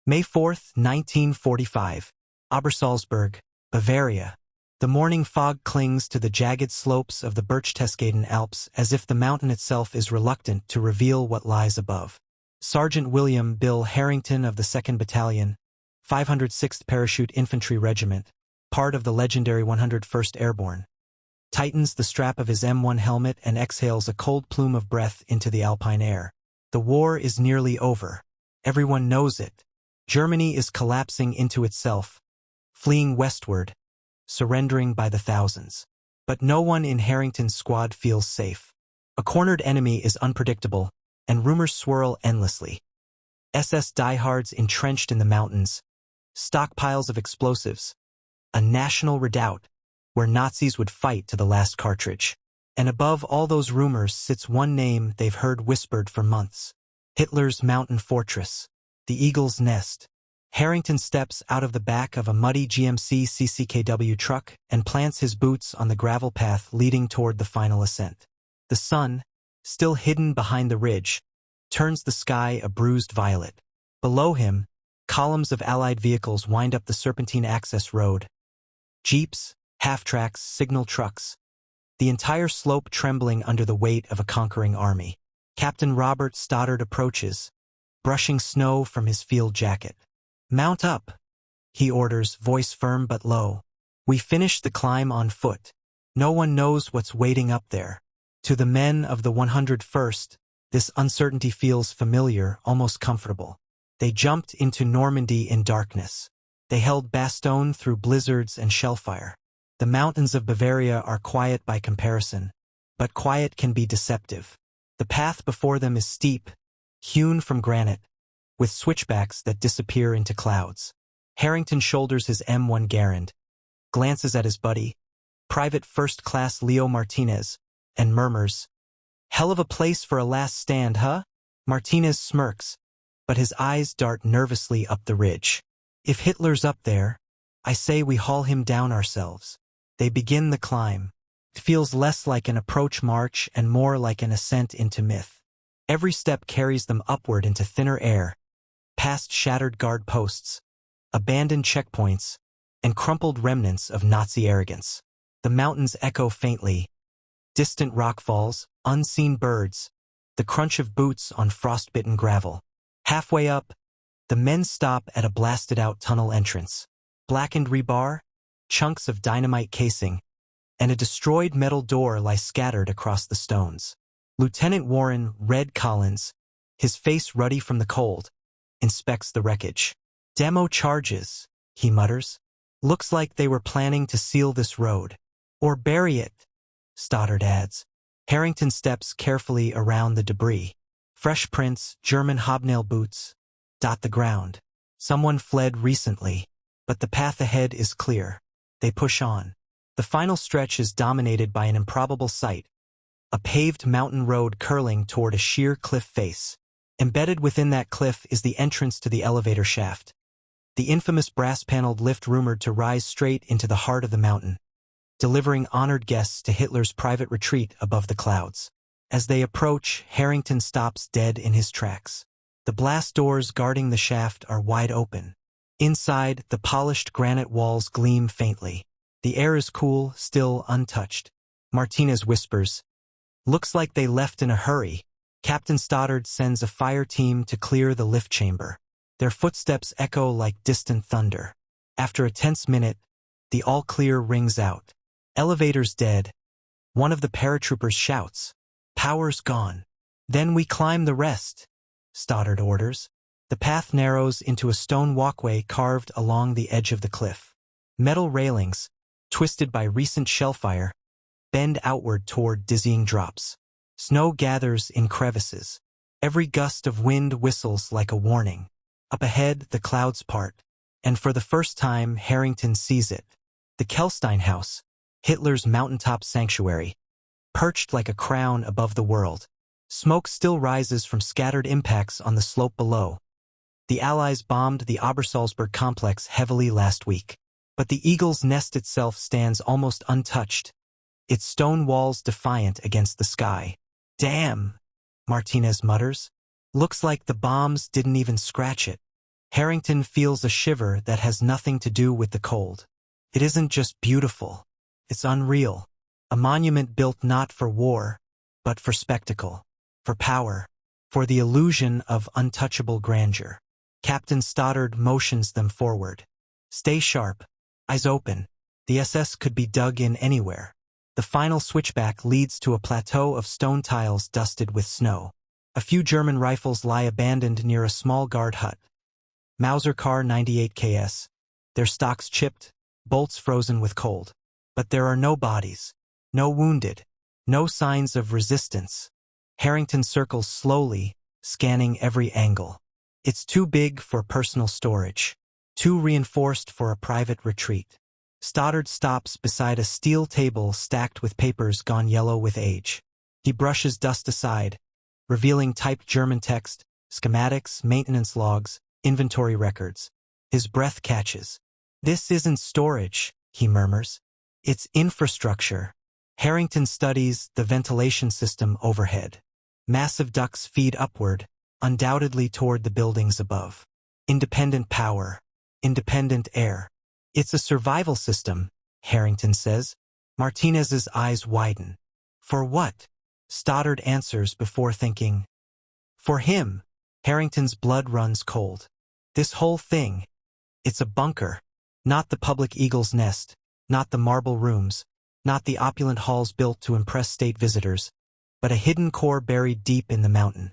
May 4, 1945. Obersalzberg, Bavaria. The morning fog clings to the jagged slopes of the Berchtesgaden Alps as if the mountain itself is reluctant to reveal what lies above. Sergeant William Bill Harrington of the 2nd Battalion, 506th Parachute Infantry Regiment, part of the legendary 101st Airborne, tightens the strap of his M1 helmet and exhales a cold plume of breath into the alpine air. The war is nearly over. Everyone knows it. Germany is collapsing into itself, fleeing westward, surrendering by the thousands. But no one in Harrington's squad feels safe. A cornered enemy is unpredictable, and rumors swirl endlessly. SS diehards entrenched in the mountains, stockpiles of explosives, a national redoubt where Nazis would fight to the last cartridge. And above all those rumors sits one name they've heard whispered for months: Hitler's mountain fortress, the Eagle's Nest. Harrington steps out of the back of a muddy GMC CCKW truck and plants his boots on the gravel path leading toward the final ascent. The sun, still hidden behind the ridge, turns the sky a bruised violet. Below him, columns of Allied vehicles wind up the serpentine access road. Jeeps, half-tracks, signal trucks. The entire slope trembling under the weight of a conquering army. Captain Robert Stoddard approaches, brushing snow from his field jacket. "Mount up," he orders, voice firm but low. "We finish the climb on foot. No one knows what's waiting up there." To the men of the 101st, this uncertainty feels familiar, almost comfortable. They jumped into Normandy in darkness. They held Bastogne through blizzards and shellfire. The mountains of Bavaria are quiet by comparison, but quiet can be deceptive. The path before them is steep, hewn from granite, with switchbacks that disappear into clouds. Harrington shoulders his M1 Garand, glances at his buddy, Private First Class Leo Martinez, and murmurs, "Hell of a place for a last stand, huh?" Martinez smirks, but his eyes dart nervously up the ridge. "If Hitler's up there, I say we haul him down ourselves." They begin the climb. It feels less like an approach march and more like an ascent into myth. Every step carries them upward into thinner air, past shattered guard posts, abandoned checkpoints, and crumpled remnants of Nazi arrogance. The mountains echo faintly. Distant rockfalls, unseen birds, the crunch of boots on frostbitten gravel. Halfway up, the men stop at a blasted-out tunnel entrance. Blackened rebar, chunks of dynamite casing, and a destroyed metal door lie scattered across the stones. Lieutenant Warren Red Collins, his face ruddy from the cold, inspects the wreckage. "Demo charges," he mutters. "Looks like they were planning to seal this road. Or bury it," Stoddard adds. Harrington steps carefully around the debris. Fresh prints, German hobnail boots, dot the ground. Someone fled recently, but the path ahead is clear. They push on. The final stretch is dominated by an improbable sight, a paved mountain road curling toward a sheer cliff face. Embedded within that cliff is the entrance to the elevator shaft, the infamous brass-paneled lift rumored to rise straight into the heart of the mountain, delivering honored guests to Hitler's private retreat above the clouds. As they approach, Harrington stops dead in his tracks. The blast doors guarding the shaft are wide open. Inside, the polished granite walls gleam faintly. The air is cool, still untouched. Martinez whispers, "Looks like they left in a hurry." Captain Stoddard sends a fire team to clear the lift chamber. Their footsteps echo like distant thunder. After a tense minute, the all-clear rings out. "Elevator's dead." One of the paratroopers shouts, "Power's gone." "Then we climb the rest," Stoddard orders. The path narrows into a stone walkway carved along the edge of the cliff. Metal railings, twisted by recent shellfire, bend outward toward dizzying drops. Snow gathers in crevices. Every gust of wind whistles like a warning. Up ahead, the clouds part, and for the first time, Harrington sees it. The Kehlhsteinhaus, Hitler's mountaintop sanctuary, perched like a crown above the world. Smoke still rises from scattered impacts on the slope below. The Allies bombed the Obersalzberg complex heavily last week, but the Eagle's Nest itself stands almost untouched, its stone walls defiant against the sky. "Damn," Martinez mutters. "Looks like the bombs didn't even scratch it." Harrington feels a shiver that has nothing to do with the cold. It isn't just beautiful. It's unreal. A monument built not for war, but for spectacle, for power, for the illusion of untouchable grandeur. Captain Stoddard motions them forward. Stay sharp, eyes open. The SS could be dug in anywhere. The final switchback leads to a plateau of stone tiles dusted with snow. A few German rifles lie abandoned near a small guard hut. Mauser Kar 98 KS. Their stocks chipped, bolts frozen with cold. But there are no bodies, no wounded, no signs of resistance. Harrington circles slowly, scanning every angle. It's too big for personal storage, too reinforced for a private retreat. Stoddard stops beside a steel table stacked with papers gone yellow with age. He brushes dust aside, revealing typed German text, schematics, maintenance logs, inventory records. His breath catches. This isn't storage, he murmurs. It's infrastructure. Harrington studies the ventilation system overhead. Massive ducts feed upward, undoubtedly toward the buildings above. Independent power, independent air. It's a survival system, Harrington says. Martinez's eyes widen. For what? Stoddard answers before thinking. For him. Harrington's blood runs cold. This whole thing. It's a bunker. Not the public eagle's nest. Not the marble rooms. Not the opulent halls built to impress state visitors. But a hidden core buried deep in the mountain.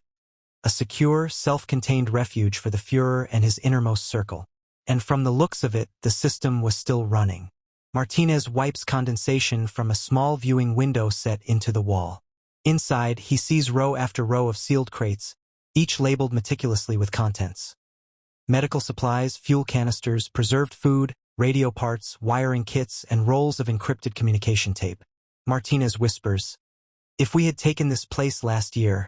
A secure, self-contained refuge for the Führer and his innermost circle. And from the looks of it, the system was still running. Martinez wipes condensation from a small viewing window set into the wall. Inside, he sees row after row of sealed crates, each labeled meticulously with contents. Medical supplies, fuel canisters, preserved food, radio parts, wiring kits, and rolls of encrypted communication tape. Martinez whispers, "If we had taken this place last year,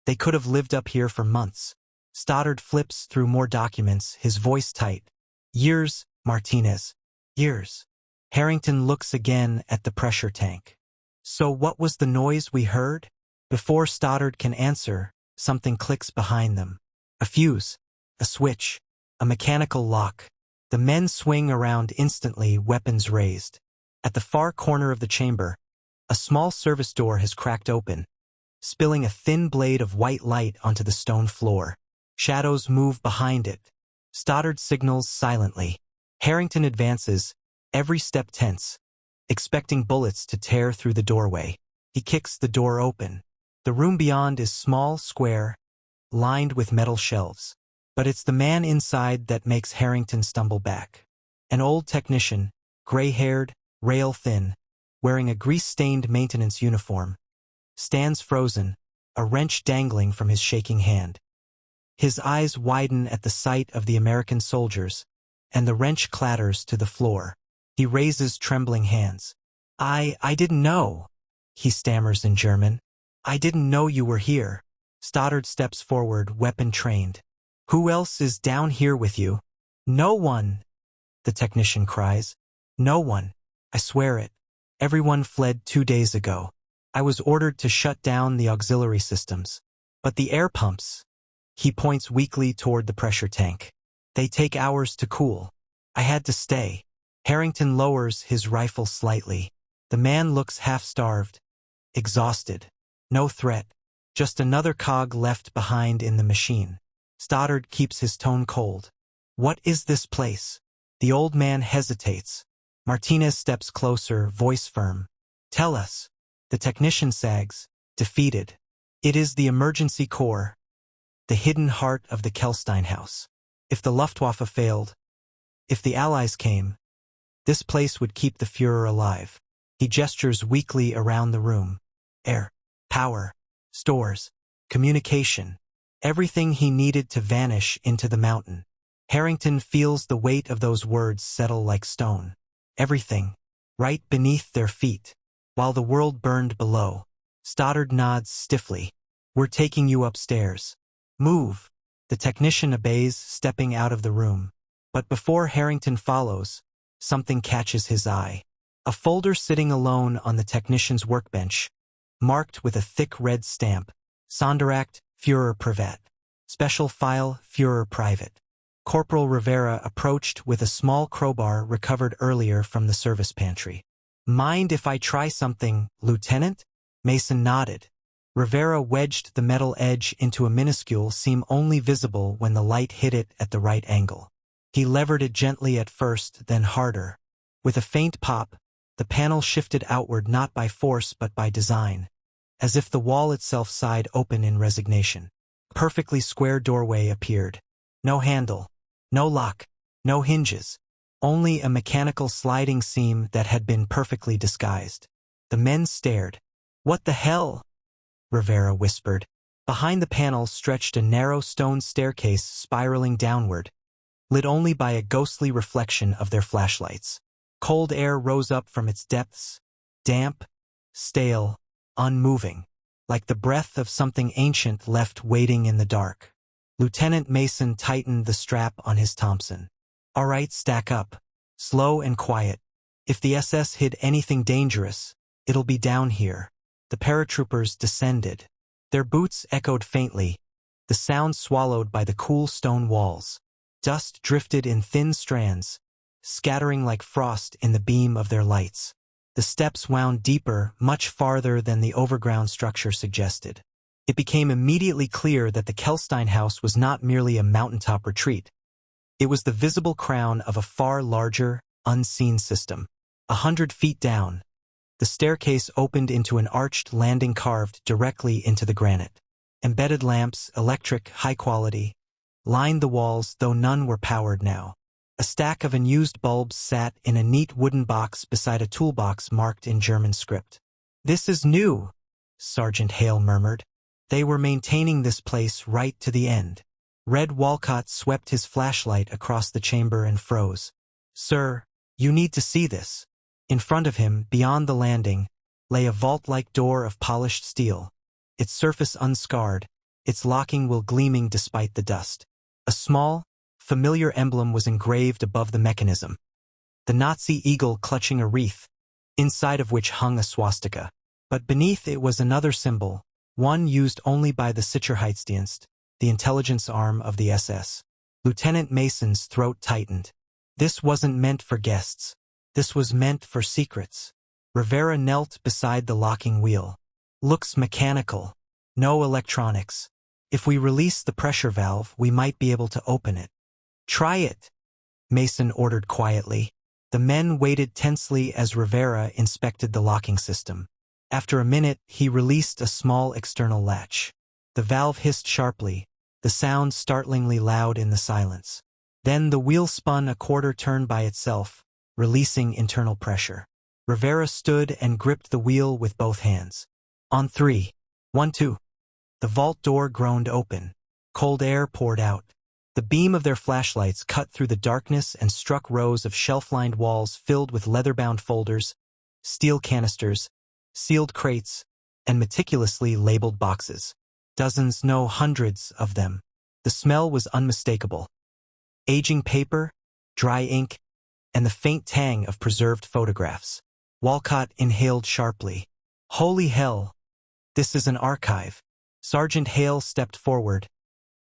they could have lived up here for months." Stoddard flips through more documents, his voice tight. "Years, Martinez. Years." Harrington looks again at the pressure tank. "So what was the noise we heard?" Before Stoddard can answer, something clicks behind them. A fuse, a switch, a mechanical lock. The men swing around instantly, weapons raised. At the far corner of the chamber, a small service door has cracked open, spilling a thin blade of white light onto the stone floor. Shadows move behind it. Stoddard signals silently. Harrington advances, every step tense, expecting bullets to tear through the doorway. He kicks the door open. The room beyond is small, square, lined with metal shelves. But it's the man inside that makes Harrington stumble back. An old technician, gray-haired, rail-thin, wearing a grease-stained maintenance uniform, stands frozen, a wrench dangling from his shaking hand. His eyes widen at the sight of the American soldiers, and the wrench clatters to the floor. He raises trembling hands. I didn't know," he stammers in German. "I didn't know you were here." Stoddard steps forward, weapon trained. "Who else is down here with you?" "No one," the technician cries. "No one. I swear it. Everyone fled 2 days ago. I was ordered to shut down the auxiliary systems. But the air pumps," he points weakly toward the pressure tank. "They take hours to cool. I had to stay." Harrington lowers his rifle slightly. The man looks half-starved, exhausted. No threat, just another cog left behind in the machine. Stoddard keeps his tone cold. "What is this place?" The old man hesitates. Martinez steps closer, voice firm. "Tell us." The technician sags, defeated. "It is the emergency corps, the hidden heart of the Kehlhsteinhaus. If the Luftwaffe failed, if the Allies came, this place would keep the Führer alive." He gestures weakly around the room. Air, power, stores, communication. Everything he needed to vanish into the mountain. Harrington feels the weight of those words settle like stone. Everything, right beneath their feet, while the world burned below. Stoddard nods stiffly. "We're taking you upstairs. Move." The technician obeys, stepping out of the room. But before Harrington follows, something catches his eye. A folder sitting alone on the technician's workbench, marked with a thick red stamp. Sonderakt, Führer Privat. Special file, Führer Private. Corporal Rivera approached with a small crowbar recovered earlier from the service pantry. "Mind if I try something, Lieutenant?" Mason nodded. Rivera wedged the metal edge into a minuscule seam only visible when the light hit it at the right angle. He levered it gently at first, then harder. With a faint pop, the panel shifted outward not by force but by design, as if the wall itself sighed open in resignation. A perfectly square doorway appeared. No handle, no lock, no hinges, only a mechanical sliding seam that had been perfectly disguised. The men stared. "What the hell?" Rivera whispered. Behind the panel stretched a narrow stone staircase spiraling downward, lit only by a ghostly reflection of their flashlights. Cold air rose up from its depths, damp, stale, unmoving, like the breath of something ancient left waiting in the dark. Lieutenant Mason tightened the strap on his Thompson. "All right, stack up. Slow and quiet. If the SS hid anything dangerous, it'll be down here." The paratroopers descended. Their boots echoed faintly, the sound swallowed by the cool stone walls. Dust drifted in thin strands, scattering like frost in the beam of their lights. The steps wound deeper, much farther than the overground structure suggested. It became immediately clear that the Kehlhsteinhaus was not merely a mountaintop retreat. It was the visible crown of a far larger, unseen system. 100 feet down, the staircase opened into an arched landing carved directly into the granite. Embedded lamps, electric, high quality, lined the walls, though none were powered now. A stack of unused bulbs sat in a neat wooden box beside a toolbox marked in German script. "This is new," Sergeant Hale murmured. They were maintaining this place right to the end. Red Walcott swept his flashlight across the chamber and froze. "Sir, you need to see this." In front of him, beyond the landing, lay a vault-like door of polished steel, its surface unscarred, its locking wheel gleaming despite the dust. A small, familiar emblem was engraved above the mechanism, the Nazi eagle clutching a wreath, inside of which hung a swastika. But beneath it was another symbol, one used only by the Sicherheitsdienst, the intelligence arm of the SS. Lieutenant Mason's throat tightened. This wasn't meant for guests. This was meant for secrets. Rivera knelt beside the locking wheel. "Looks mechanical. No electronics. If we release the pressure valve, we might be able to open it." "Try it," Mason ordered quietly. The men waited tensely as Rivera inspected the locking system. After a minute, he released a small external latch. The valve hissed sharply, the sound startlingly loud in the silence. Then the wheel spun a quarter turn by itself, releasing internal pressure. Rivera stood and gripped the wheel with both hands. "On 3. 1, 2. The vault door groaned open. Cold air poured out. The beam of their flashlights cut through the darkness and struck rows of shelf-lined walls filled with leather-bound folders, steel canisters, sealed crates, and meticulously labeled boxes. Dozens, no hundreds of them. The smell was unmistakable. Aging paper, dry ink, and the faint tang of preserved photographs. Walcott inhaled sharply. "Holy hell! This is an archive." Sergeant Hale stepped forward,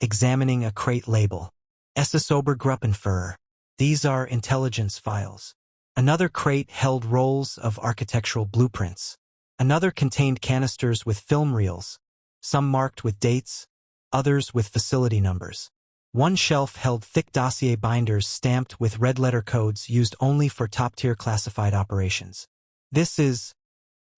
examining a crate label. "SS Obergruppenführer. These are intelligence files." Another crate held rolls of architectural blueprints. Another contained canisters with film reels, some marked with dates, others with facility numbers. One shelf held thick dossier binders stamped with red-letter codes used only for top-tier classified operations. "This is..."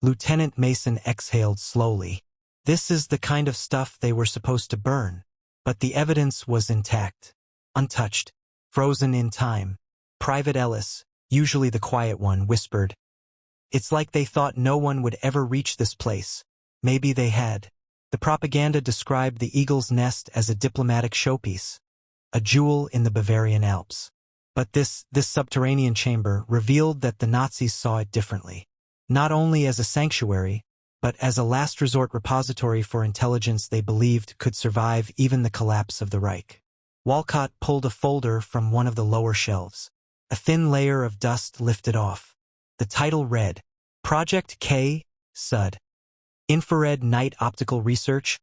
Lieutenant Mason exhaled slowly. "This is the kind of stuff they were supposed to burn." But the evidence was intact, untouched, frozen in time. Private Ellis, usually the quiet one, whispered, "It's like they thought no one would ever reach this place. Maybe they had." The propaganda described the eagle's nest as a diplomatic showpiece, a jewel in the Bavarian Alps. But this subterranean chamber revealed that the Nazis saw it differently. Not only as a sanctuary, but as a last resort repository for intelligence they believed could survive even the collapse of the Reich. Walcott pulled a folder from one of the lower shelves. A thin layer of dust lifted off. The title read, Project K, SUD. Infrared Night Optical Research,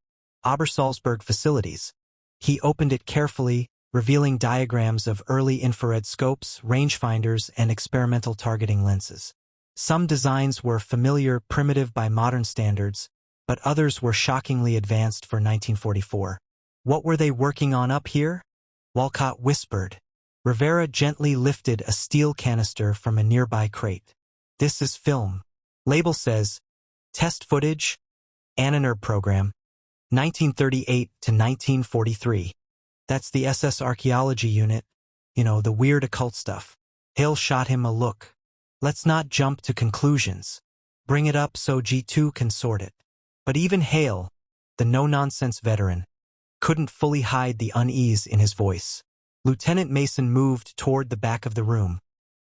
Obersalzberg Facilities. He opened it carefully, revealing diagrams of early infrared scopes, rangefinders, and experimental targeting lenses. Some designs were familiar, primitive by modern standards, but others were shockingly advanced for 1944. What were they working on up here? Walcott whispered. Rivera gently lifted a steel canister from a nearby crate. This is film. Label says, test footage, Annener program, 1938 to 1943. That's the SS Archaeology Unit, the weird occult stuff. Hale shot him a look. Let's not jump to conclusions. Bring it up so G2 can sort it. But even Hale, the no-nonsense veteran, couldn't fully hide the unease in his voice. Lieutenant Mason moved toward the back of the room,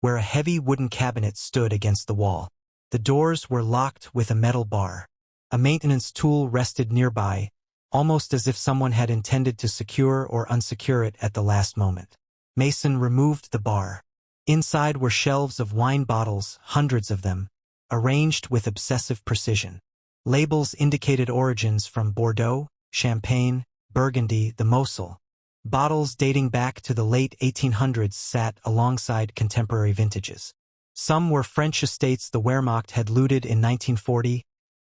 where a heavy wooden cabinet stood against the wall. The doors were locked with a metal bar. A maintenance tool rested nearby, almost as if someone had intended to secure or unsecure it at the last moment. Mason removed the bar. Inside were shelves of wine bottles, hundreds of them, arranged with obsessive precision. Labels indicated origins from Bordeaux, Champagne, Burgundy, the Mosel. Bottles dating back to the late 1800s sat alongside contemporary vintages. Some were French estates the Wehrmacht had looted in 1940,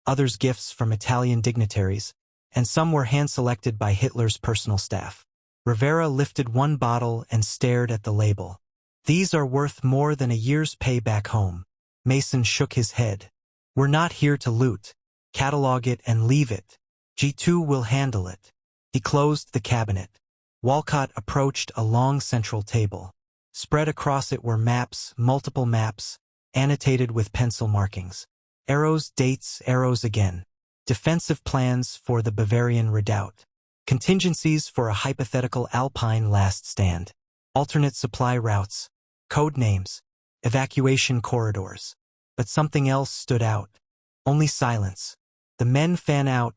others gifts from Italian dignitaries, and some were hand-selected by Hitler's personal staff. Rivera lifted one bottle and stared at the label. These are worth more than a year's pay back home. Mason shook his head. We're not here to loot. Catalog it and leave it. G2 will handle it. He closed the cabinet. Walcott approached a long central table. Spread across it were maps, multiple maps, annotated with pencil markings. Arrows, dates, arrows again. Defensive plans for the Bavarian redoubt. Contingencies for a hypothetical Alpine last stand. Alternate supply routes. Code names. Evacuation corridors. But something else stood out. Only silence. The men fan out,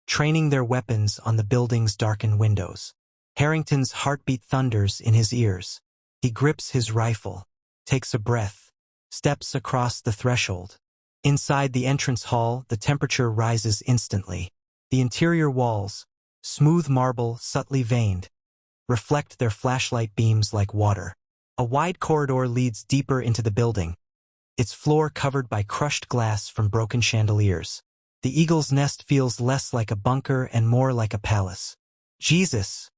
training their weapons on the building's darkened windows. Harrington's heartbeat thunders in his ears. He grips his rifle, takes a breath, steps across the threshold. Inside the entrance hall, the temperature rises instantly. The interior walls, smooth marble, subtly veined, reflect their flashlight beams like water. A wide corridor leads deeper into the building, its floor covered by crushed glass from broken chandeliers. The eagle's nest feels less like a bunker and more like a palace. Jesus,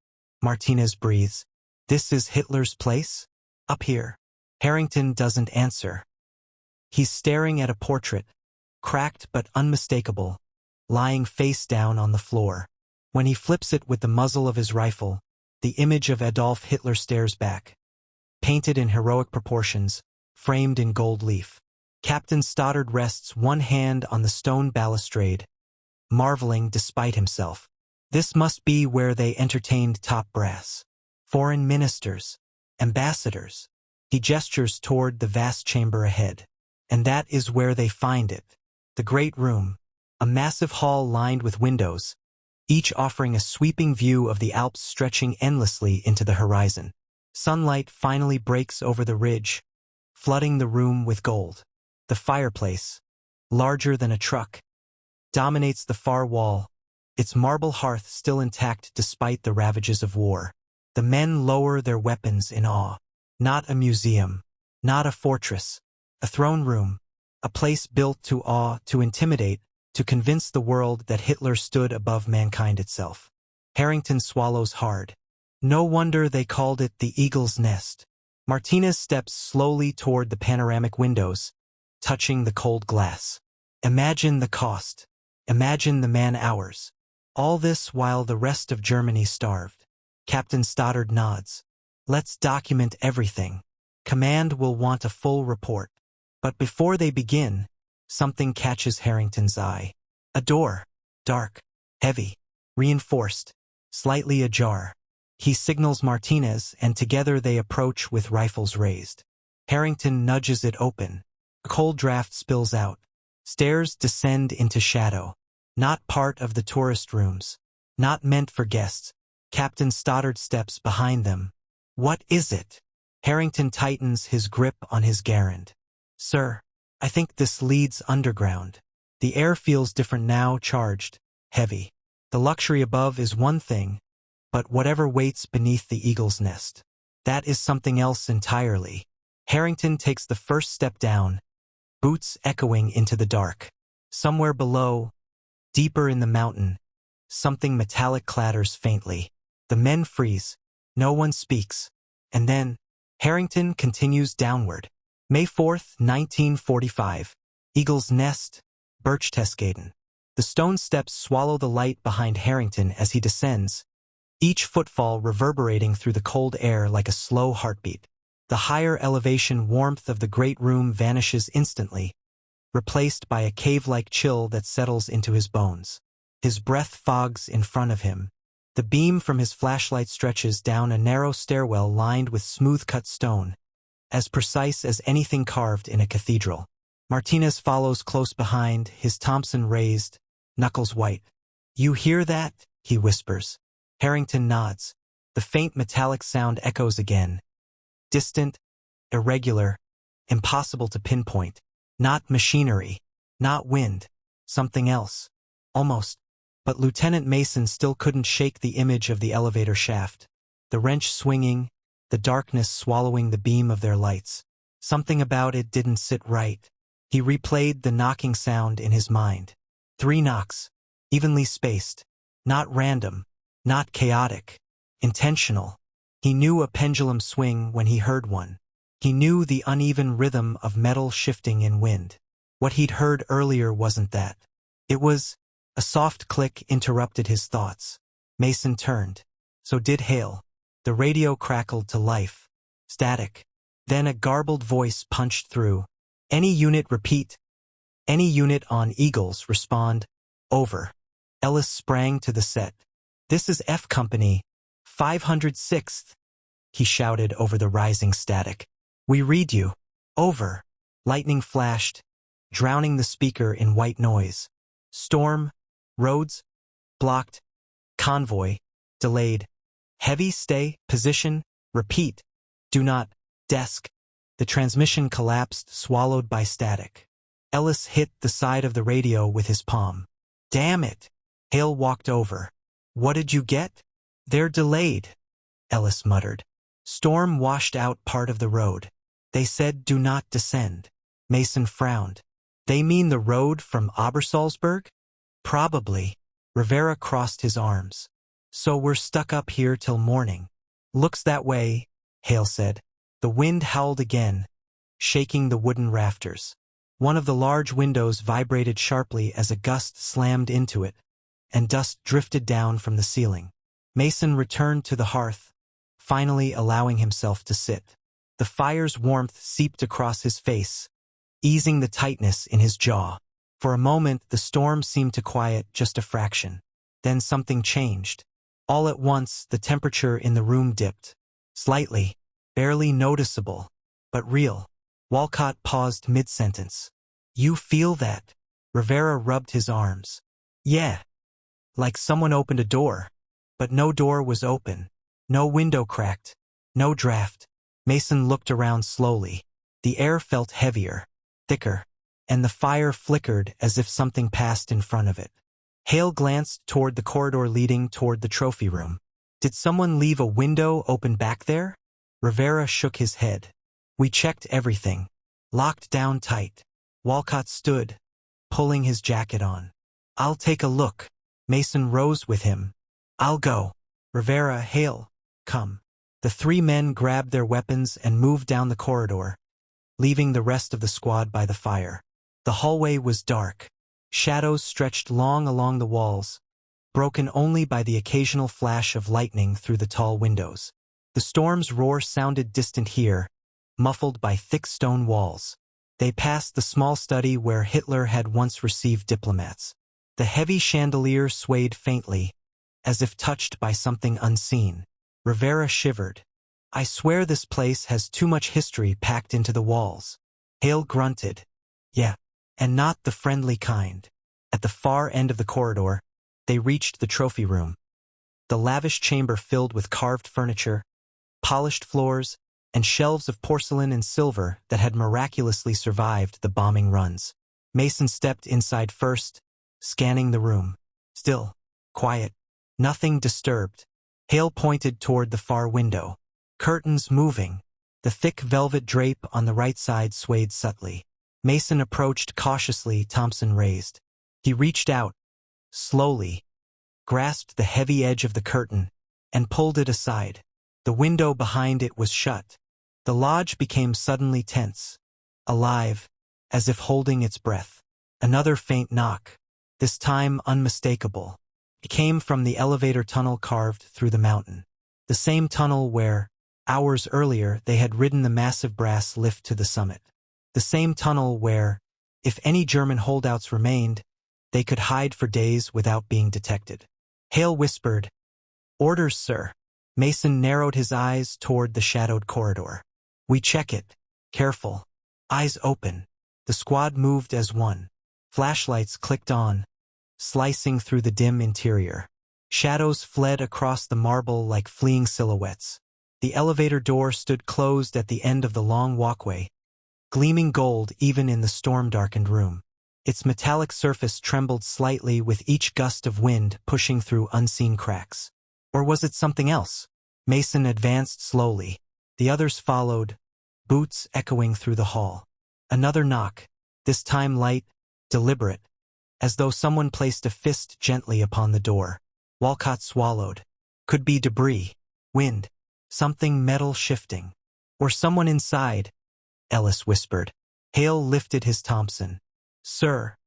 Martinez breathes. This is Hitler's place? Up here. Harrington doesn't answer. He's staring at a portrait, cracked but unmistakable, lying face down on the floor. When he flips it with the muzzle of his rifle, the image of Adolf Hitler stares back. Painted in heroic proportions, framed in gold leaf. Captain Stoddard rests one hand on the stone balustrade, marveling despite himself. This must be where they entertained top brass. Foreign ministers, ambassadors. He gestures toward the vast chamber ahead. And that is where they find it. The great room, a massive hall lined with windows, each offering a sweeping view of the Alps stretching endlessly into the horizon. Sunlight finally breaks over the ridge, flooding the room with gold. The fireplace, larger than a truck, dominates the far wall, its marble hearth still intact despite the ravages of war. The men lower their weapons in awe. Not a museum, not a fortress, a throne room, a place built to awe, to intimidate, to convince the world that Hitler stood above mankind itself. Harrington swallows hard. No wonder they called it the Eagle's Nest. Martinez steps slowly toward the panoramic windows, touching the cold glass. Imagine the cost. Imagine the man-hours. All this while the rest of Germany starved. Captain Stoddard nods. Let's document everything. Command will want a full report. But before they begin, something catches Harrington's eye. A door. Dark. Heavy. Reinforced. Slightly ajar. He signals Martinez, and together they approach with rifles raised. Harrington nudges it open. A cold draft spills out. Stairs descend into shadow. Not part of the tourist rooms. Not meant for guests. Captain Stoddard steps behind them. What is it? Harrington tightens his grip on his Garand. Sir, I think this leads underground. The air feels different now, charged, heavy. The luxury above is one thing, But whatever waits beneath the eagle's nest, that is something else entirely. Harrington takes the first step down, boots echoing into the dark. Somewhere below, deeper in the mountain, something metallic clatters faintly. The men freeze. No one speaks. And then, Harrington continues downward. May 4th, 1945. Eagle's Nest, Berchtesgaden. The stone steps swallow the light behind Harrington as he descends, each footfall reverberating through the cold air like a slow heartbeat. The higher elevation warmth of the great room vanishes instantly, replaced by a cave-like chill that settles into his bones. His breath fogs in front of him. The beam from his flashlight stretches down a narrow stairwell lined with smooth-cut stone, as precise as anything carved in a cathedral. Martinez follows close behind, his Thompson raised, knuckles white. "You hear that?" he whispers. Harrington nods. The faint metallic sound echoes again. Distant, irregular, impossible to pinpoint. Not machinery, not wind, something else. Almost. But Lieutenant Mason still couldn't shake the image of the elevator shaft. The wrench swinging, the darkness swallowing the beam of their lights. Something about it didn't sit right. He replayed the knocking sound in his mind. 3 knocks, evenly spaced, not random, not chaotic, intentional. He knew a pendulum swing when he heard one. He knew the uneven rhythm of metal shifting in wind. What he'd heard earlier wasn't that. It was... A soft click interrupted his thoughts. Mason turned. So did Hale. The radio crackled to life. Static. Then a garbled voice punched through. "Any unit repeat. Any unit on Eagles respond. Over." Ellis sprang to the set. "This is F Company, 506th," he shouted over the rising static. "We read you. Over." Lightning flashed, drowning the speaker in white noise. "Storm. Roads. Blocked. Convoy. Delayed. Heavy stay. Position. Repeat. Do not. Desk." The transmission collapsed, swallowed by static. Ellis hit the side of the radio with his palm. "Damn it." Hale walked over. "What did you get?" "They're delayed," Ellis muttered. "Storm washed out part of the road. They said do not descend." Mason frowned. "They mean the road from Obersalzberg?" "Probably." Rivera crossed his arms. "So we're stuck up here till morning." "Looks that way," Hale said. The wind howled again, shaking the wooden rafters. One of the large windows vibrated sharply as a gust slammed into it, and dust drifted down from the ceiling. Mason returned to the hearth, finally allowing himself to sit. The fire's warmth seeped across his face, easing the tightness in his jaw. For a moment, the storm seemed to quiet just a fraction. Then something changed. All at once, the temperature in the room dipped. Slightly, barely noticeable, but real. Walcott paused mid-sentence. "You feel that?" Rivera rubbed his arms. "Yeah. Like someone opened a door. But no door was open. No window cracked. No draft." Mason looked around slowly. The air felt heavier, thicker, and the fire flickered as if something passed in front of it. Hale glanced toward the corridor leading toward the trophy room. "Did someone leave a window open back there?" Rivera shook his head. "We checked everything. Locked down tight." Walcott stood, pulling his jacket on. "I'll take a look." Mason rose with him. "I'll go." Rivera, Hale, come. The 3 men grabbed their weapons and moved down the corridor, leaving the rest of the squad by the fire. The hallway was dark. Shadows stretched long along the walls, broken only by the occasional flash of lightning through the tall windows. The storm's roar sounded distant here, muffled by thick stone walls. They passed the small study where Hitler had once received diplomats. The heavy chandelier swayed faintly, as if touched by something unseen. Rivera shivered. "I swear this place has too much history packed into the walls." Hale grunted. "Yeah. And not the friendly kind." At the far end of the corridor, they reached the trophy room. The lavish chamber filled with carved furniture, polished floors, and shelves of porcelain and silver that had miraculously survived the bombing runs. Mason stepped inside first, scanning the room. Still, quiet, nothing disturbed. Hale pointed toward the far window. Curtains moving. The thick velvet drape on the right side swayed subtly. Mason approached cautiously, Thompson raised. He reached out, slowly, grasped the heavy edge of the curtain, and pulled it aside. The window behind it was shut. The lodge became suddenly tense, alive, as if holding its breath. Another faint knock, this time unmistakable. It came from the elevator tunnel carved through the mountain. The same tunnel where, hours earlier, they had ridden the massive brass lift to the summit. The same tunnel where, if any German holdouts remained, they could hide for days without being detected. Hale whispered, "Orders, sir." Mason narrowed his eyes toward the shadowed corridor. "We check it. Careful. Eyes open." The squad moved as one. Flashlights clicked on, slicing through the dim interior. Shadows fled across the marble like fleeing silhouettes. The elevator door stood closed at the end of the long walkway, gleaming gold even in the storm-darkened room. Its metallic surface trembled slightly with each gust of wind pushing through unseen cracks. Or was it something else? Mason advanced slowly. The others followed, boots echoing through the hall. Another knock, this time light, deliberate, as though someone placed a fist gently upon the door. Walcott swallowed. Could be debris, wind, something metal shifting. Or someone inside, Ellis whispered. Hale lifted his Thompson. "Sir,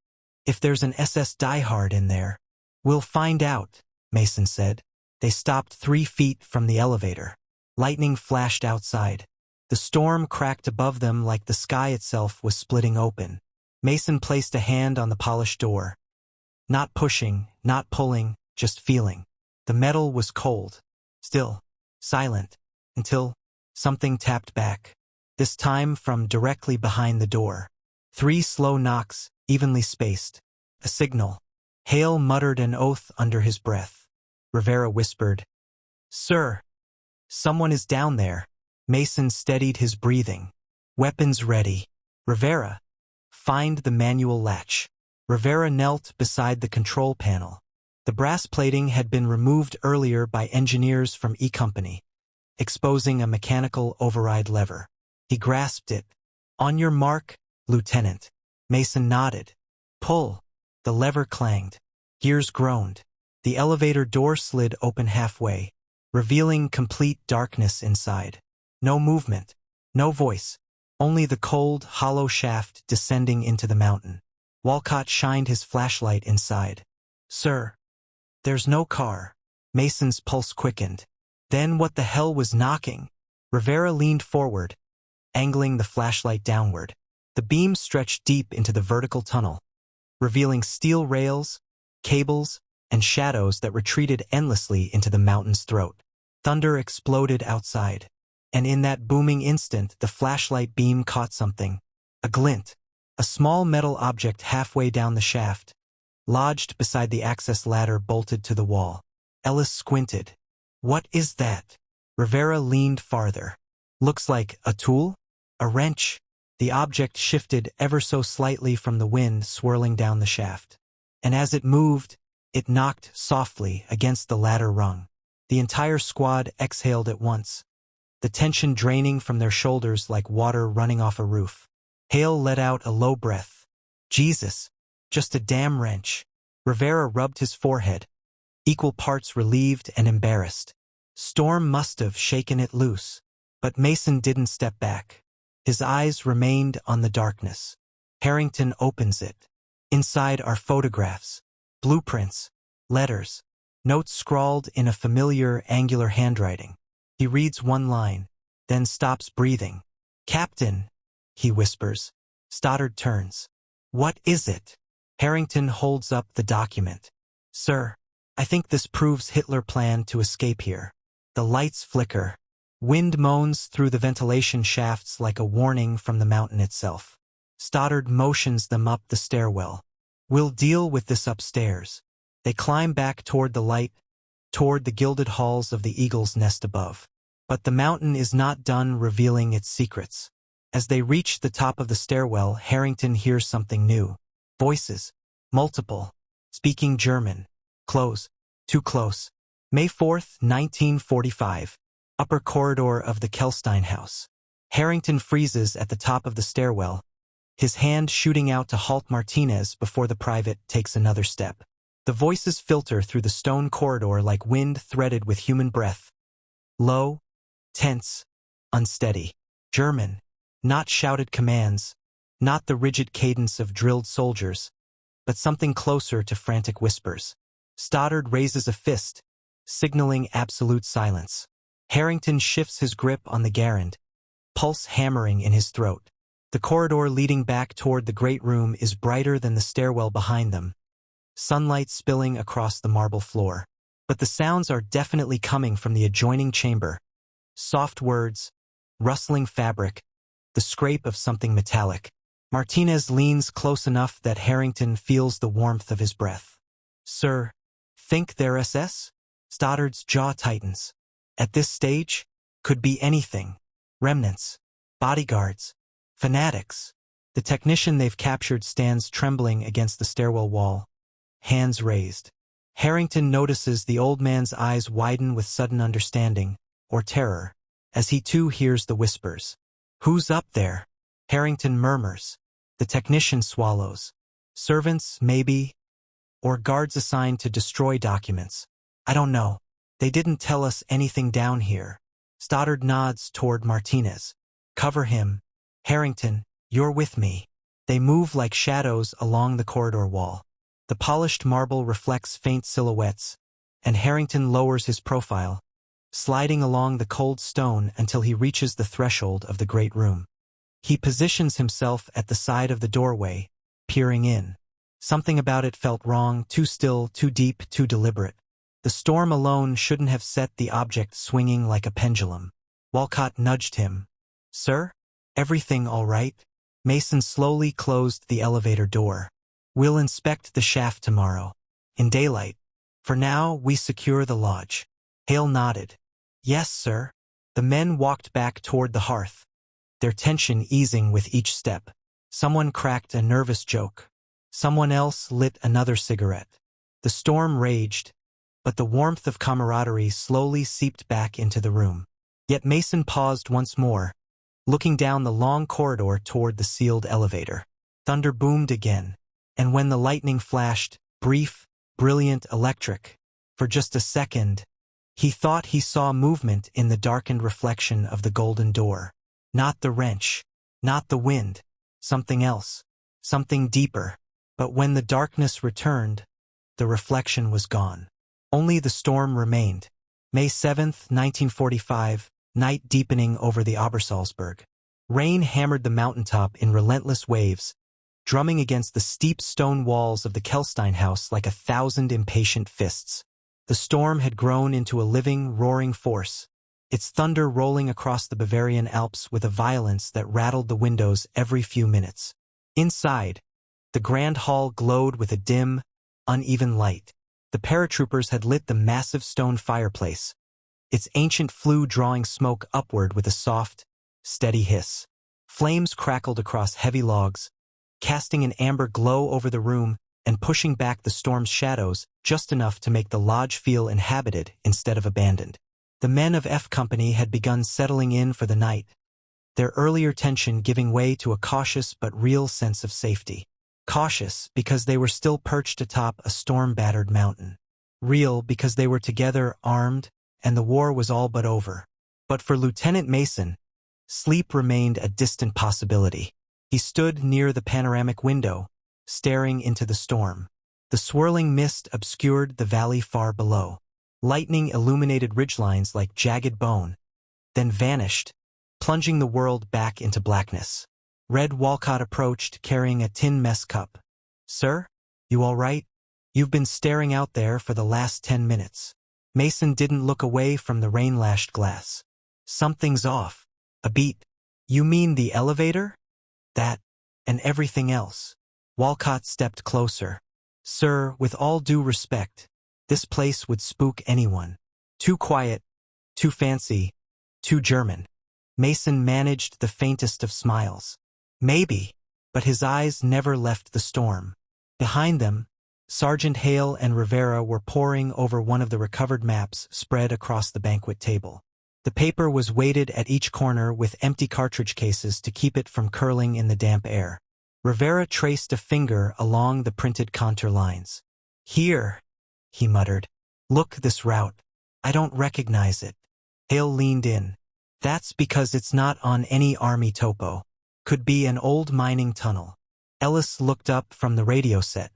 if there's an SS diehard in there, we'll find out," Mason said. They stopped 3 feet from the elevator. Lightning flashed outside. The storm cracked above them like the sky itself was splitting open. Mason placed a hand on the polished door. Not pushing, not pulling, just feeling. The metal was cold, still, silent, until something tapped back. This time from directly behind the door. 3 slow knocks, evenly spaced. A signal. Hale muttered an oath under his breath. Rivera whispered, "Sir, someone is down there." Mason steadied his breathing. Weapons ready. Rivera, find the manual latch. Rivera knelt beside the control panel. The brass plating had been removed earlier by engineers from E Company, exposing a mechanical override lever. He grasped it. "On your mark, Lieutenant." Mason nodded. "Pull." The lever clanged. Gears groaned. The elevator door slid open halfway, revealing complete darkness inside. No movement, no voice, only the cold, hollow shaft descending into the mountain. Walcott shined his flashlight inside. "Sir, there's no car." Mason's pulse quickened. Then what the hell was knocking? Rivera leaned forward, angling the flashlight downward. The beam stretched deep into the vertical tunnel, revealing steel rails, cables, and shadows that retreated endlessly into the mountain's throat. Thunder exploded outside, and in that booming instant the flashlight beam caught something. A glint, a small metal object halfway down the shaft, lodged beside the access ladder bolted to the wall. Ellis squinted. "What is that?" Rivera leaned farther. "Looks like a tool? A wrench?" The object shifted ever so slightly from the wind swirling down the shaft. And as it moved, it knocked softly against the ladder rung. The entire squad exhaled at once, the tension draining from their shoulders like water running off a roof. Hale let out a low breath. "Jesus, just a damn wrench." Rivera rubbed his forehead, equal parts relieved and embarrassed. Storm must have shaken it loose. But Mason didn't step back. His eyes remained on the darkness. Harrington opens it. Inside are photographs, blueprints, letters, notes scrawled in a familiar, angular handwriting. He reads one line, then stops breathing. "Captain," he whispers. Stoddard turns. "What is it?" Harrington holds up the document. "Sir, I think this proves Hitler planned to escape here." The lights flicker. Wind moans through the ventilation shafts like a warning from the mountain itself. Stoddard motions them up the stairwell. "We'll deal with this upstairs." They climb back toward the light, toward the gilded halls of the eagle's nest above. But the mountain is not done revealing its secrets. As they reach the top of the stairwell, Harrington hears something new. Voices. Multiple. Speaking German. Close. Too close. May 4th, 1945. Upper corridor of the Kehlhsteinhaus. Harrington freezes at the top of the stairwell, his hand shooting out to halt Martinez before the private takes another step. The voices filter through the stone corridor like wind threaded with human breath. Low, tense, unsteady. German. Not shouted commands, not the rigid cadence of drilled soldiers, but something closer to frantic whispers. Stoddard raises a fist, signaling absolute silence. Harrington shifts his grip on the garand, pulse hammering in his throat. The corridor leading back toward the great room is brighter than the stairwell behind them, sunlight spilling across the marble floor. But the sounds are definitely coming from the adjoining chamber. Soft words, rustling fabric, the scrape of something metallic. Martinez leans close enough that Harrington feels the warmth of his breath. Sir, think they're SS? Stoddard's jaw tightens. At this stage, could be anything. Remnants, bodyguards, fanatics. The technician they've captured stands trembling against the stairwell wall, hands raised. Harrington notices the old man's eyes widen with sudden understanding, or terror, as he too hears the whispers. Who's up there? Harrington murmurs. The technician swallows. Servants, maybe, or guards assigned to destroy documents. I don't know. They didn't tell us anything down here. Stoddard nods toward Martinez. Cover him. Harrington, you're with me. They move like shadows along the corridor wall. The polished marble reflects faint silhouettes, and Harrington lowers his profile, sliding along the cold stone until he reaches the threshold of the great room. He positions himself at the side of the doorway, peering in. Something about it felt wrong, too still, too deep, too deliberate. The storm alone shouldn't have set the object swinging like a pendulum. Walcott nudged him. Sir? Everything all right? Mason slowly closed the elevator door. We'll inspect the shaft tomorrow. In daylight. For now, we secure the lodge. Hale nodded. Yes, sir. The men walked back toward the hearth, their tension easing with each step. Someone cracked a nervous joke. Someone else lit another cigarette. The storm raged, but the warmth of camaraderie slowly seeped back into the room. Yet Mason paused once more, looking down the long corridor toward the sealed elevator. Thunder boomed again, and when the lightning flashed, brief, brilliant, electric, for just a second, he thought he saw movement in the darkened reflection of the golden door. Not the wrench, not the wind, something else, something deeper. But when the darkness returned, the reflection was gone. Only the storm remained. May 7th, 1945, night deepening over the Obersalzberg. Rain hammered the mountaintop in relentless waves, drumming against the steep stone walls of the Kehlhsteinhaus like 1,000 impatient fists. The storm had grown into a living, roaring force, its thunder rolling across the Bavarian Alps with a violence that rattled the windows every few minutes. Inside, the grand hall glowed with a dim, uneven light. The paratroopers had lit the massive stone fireplace, its ancient flue drawing smoke upward with a soft, steady hiss. Flames crackled across heavy logs, casting an amber glow over the room and pushing back the storm's shadows just enough to make the lodge feel inhabited instead of abandoned. The men of F Company had begun settling in for the night, their earlier tension giving way to a cautious but real sense of safety. Cautious because they were still perched atop a storm-battered mountain. Real because they were together, armed, and the war was all but over. But for Lieutenant Mason, sleep remained a distant possibility. He stood near the panoramic window, staring into the storm. The swirling mist obscured the valley far below. Lightning illuminated ridgelines like jagged bone, then vanished, plunging the world back into blackness. Red Walcott approached, carrying a tin mess cup. Sir, you all right? You've been staring out there for the last 10 minutes. Mason didn't look away from the rain-lashed glass. Something's off. A beat. You mean the elevator? That, and everything else. Walcott stepped closer. Sir, with all due respect, this place would spook anyone. Too quiet, too fancy, too German. Mason managed the faintest of smiles. Maybe, but his eyes never left the storm. Behind them, Sergeant Hale and Rivera were poring over one of the recovered maps spread across the banquet table. The paper was weighted at each corner with empty cartridge cases to keep it from curling in the damp air. Rivera traced a finger along the printed contour lines. "Here," he muttered. "Look, this route. I don't recognize it." Hale leaned in. "That's because it's not on any army topo. Could be an old mining tunnel." Ellis looked up from the radio set.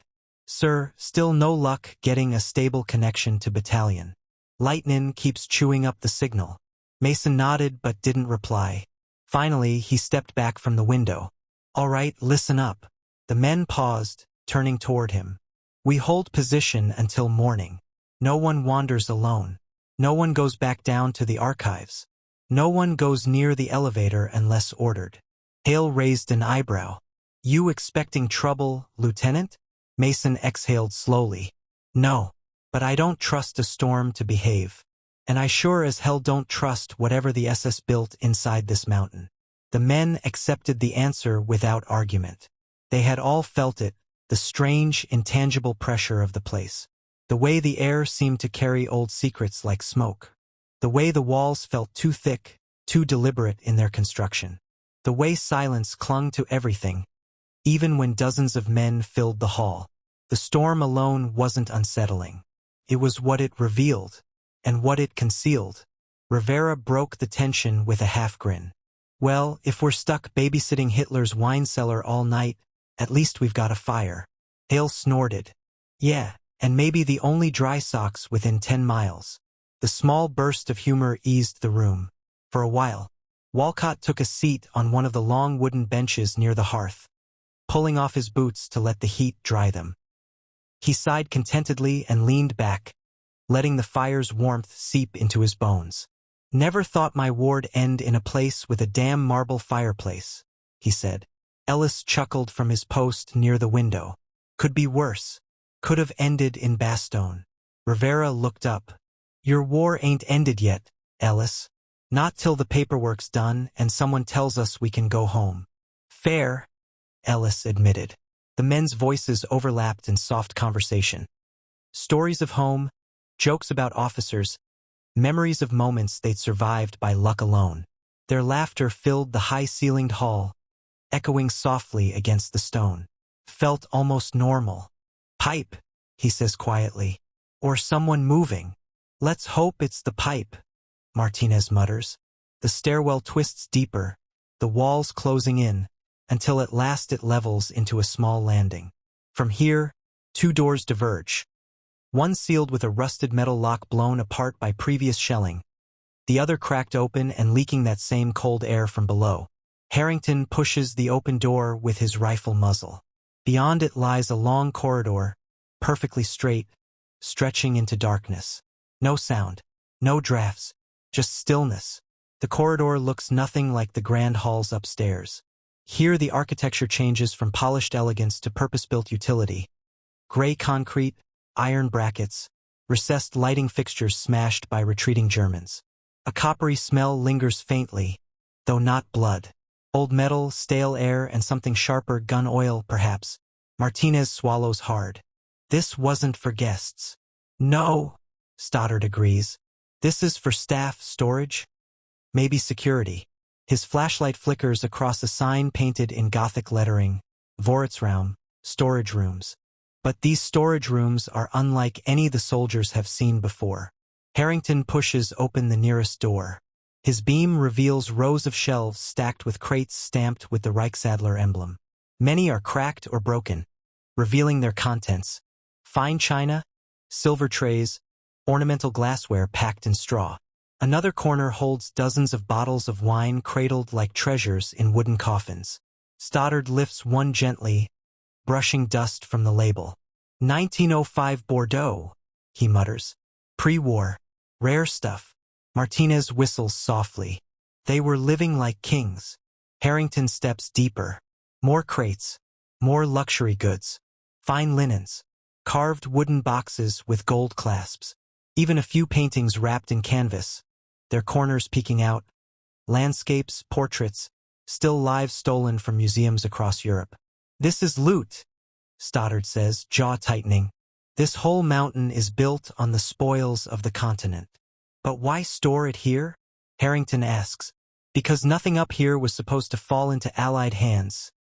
"Sir, still no luck getting a stable connection to battalion. Lightnin' keeps chewing up the signal." Mason nodded but didn't reply. Finally, he stepped back from the window. "All right, listen up." The men paused, turning toward him. "We hold position until morning. No one wanders alone. No one goes back down to the archives. No one goes near the elevator unless ordered." Hale raised an eyebrow. "You expecting trouble, Lieutenant?" Mason exhaled slowly. "No, but I don't trust a storm to behave. And I sure as hell don't trust whatever the SS built inside this mountain." The men accepted the answer without argument. They had all felt it, the strange, intangible pressure of the place. The way the air seemed to carry old secrets like smoke. The way the walls felt too thick, too deliberate in their construction. The way silence clung to everything, even when dozens of men filled the hall. The storm alone wasn't unsettling. It was what it revealed, and what it concealed. Rivera broke the tension with a half-grin. "Well, if we're stuck babysitting Hitler's wine cellar all night, at least we've got a fire." Hale snorted. "Yeah, and maybe the only dry socks within 10 miles. The small burst of humor eased the room. For a while, Walcott took a seat on one of the long wooden benches near the hearth, pulling off his boots to let the heat dry them. He sighed contentedly and leaned back, letting the fire's warmth seep into his bones. "Never thought my ward end in a place with a damn marble fireplace," he said. Ellis chuckled from his post near the window. "Could be worse. Could have ended in Bastogne." Rivera looked up. "Your war ain't ended yet, Ellis. Not till the paperwork's done and someone tells us we can go home." "Fair," Ellis admitted. The men's voices overlapped in soft conversation. Stories of home, jokes about officers, memories of moments they'd survived by luck alone. Their laughter filled the high-ceilinged hall, echoing softly against the stone. Felt almost normal. "Pipe," he says quietly. "Or someone moving." "Let's hope it's the pipe," Martinez mutters. The stairwell twists deeper, the walls closing in, until at last it levels into a small landing. From here, 2 doors diverge. One sealed with a rusted metal lock blown apart by previous shelling, the other cracked open and leaking that same cold air from below. Harrington pushes the open door with his rifle muzzle. Beyond it lies a long corridor, perfectly straight, stretching into darkness. No sound, no drafts, just stillness. The corridor looks nothing like the grand halls upstairs. Here the architecture changes from polished elegance to purpose-built utility. Gray concrete, iron brackets, recessed lighting fixtures smashed by retreating Germans. A coppery smell lingers faintly, though not blood. Old metal, stale air, and something sharper, gun oil, perhaps. Martinez swallows hard. "This wasn't for guests." "No," Stoddard agrees. "This is for staff storage. Maybe security." His flashlight flickers across a sign painted in Gothic lettering, Vorratsraum, storage rooms. But these storage rooms are unlike any the soldiers have seen before. Harrington pushes open the nearest door. His beam reveals rows of shelves stacked with crates stamped with the Reichsadler emblem. Many are cracked or broken, revealing their contents. Fine china, silver trays, ornamental glassware packed in straw. Another corner holds dozens of bottles of wine cradled like treasures in wooden coffins. Stoddard lifts one gently, brushing dust from the label. 1905 Bordeaux, he mutters. Pre-war. Rare stuff. Martinez whistles softly. They were living like kings. Harrington steps deeper. More crates. More luxury goods. Fine linens. Carved wooden boxes with gold clasps. Even a few paintings wrapped in canvas, their corners peeking out. Landscapes, portraits, still lives stolen from museums across Europe. "This is loot," Stoddard says, jaw tightening. This whole mountain is built on the spoils of the continent. But why store it here? Harrington asks. Because nothing up here was supposed to fall into Allied hands,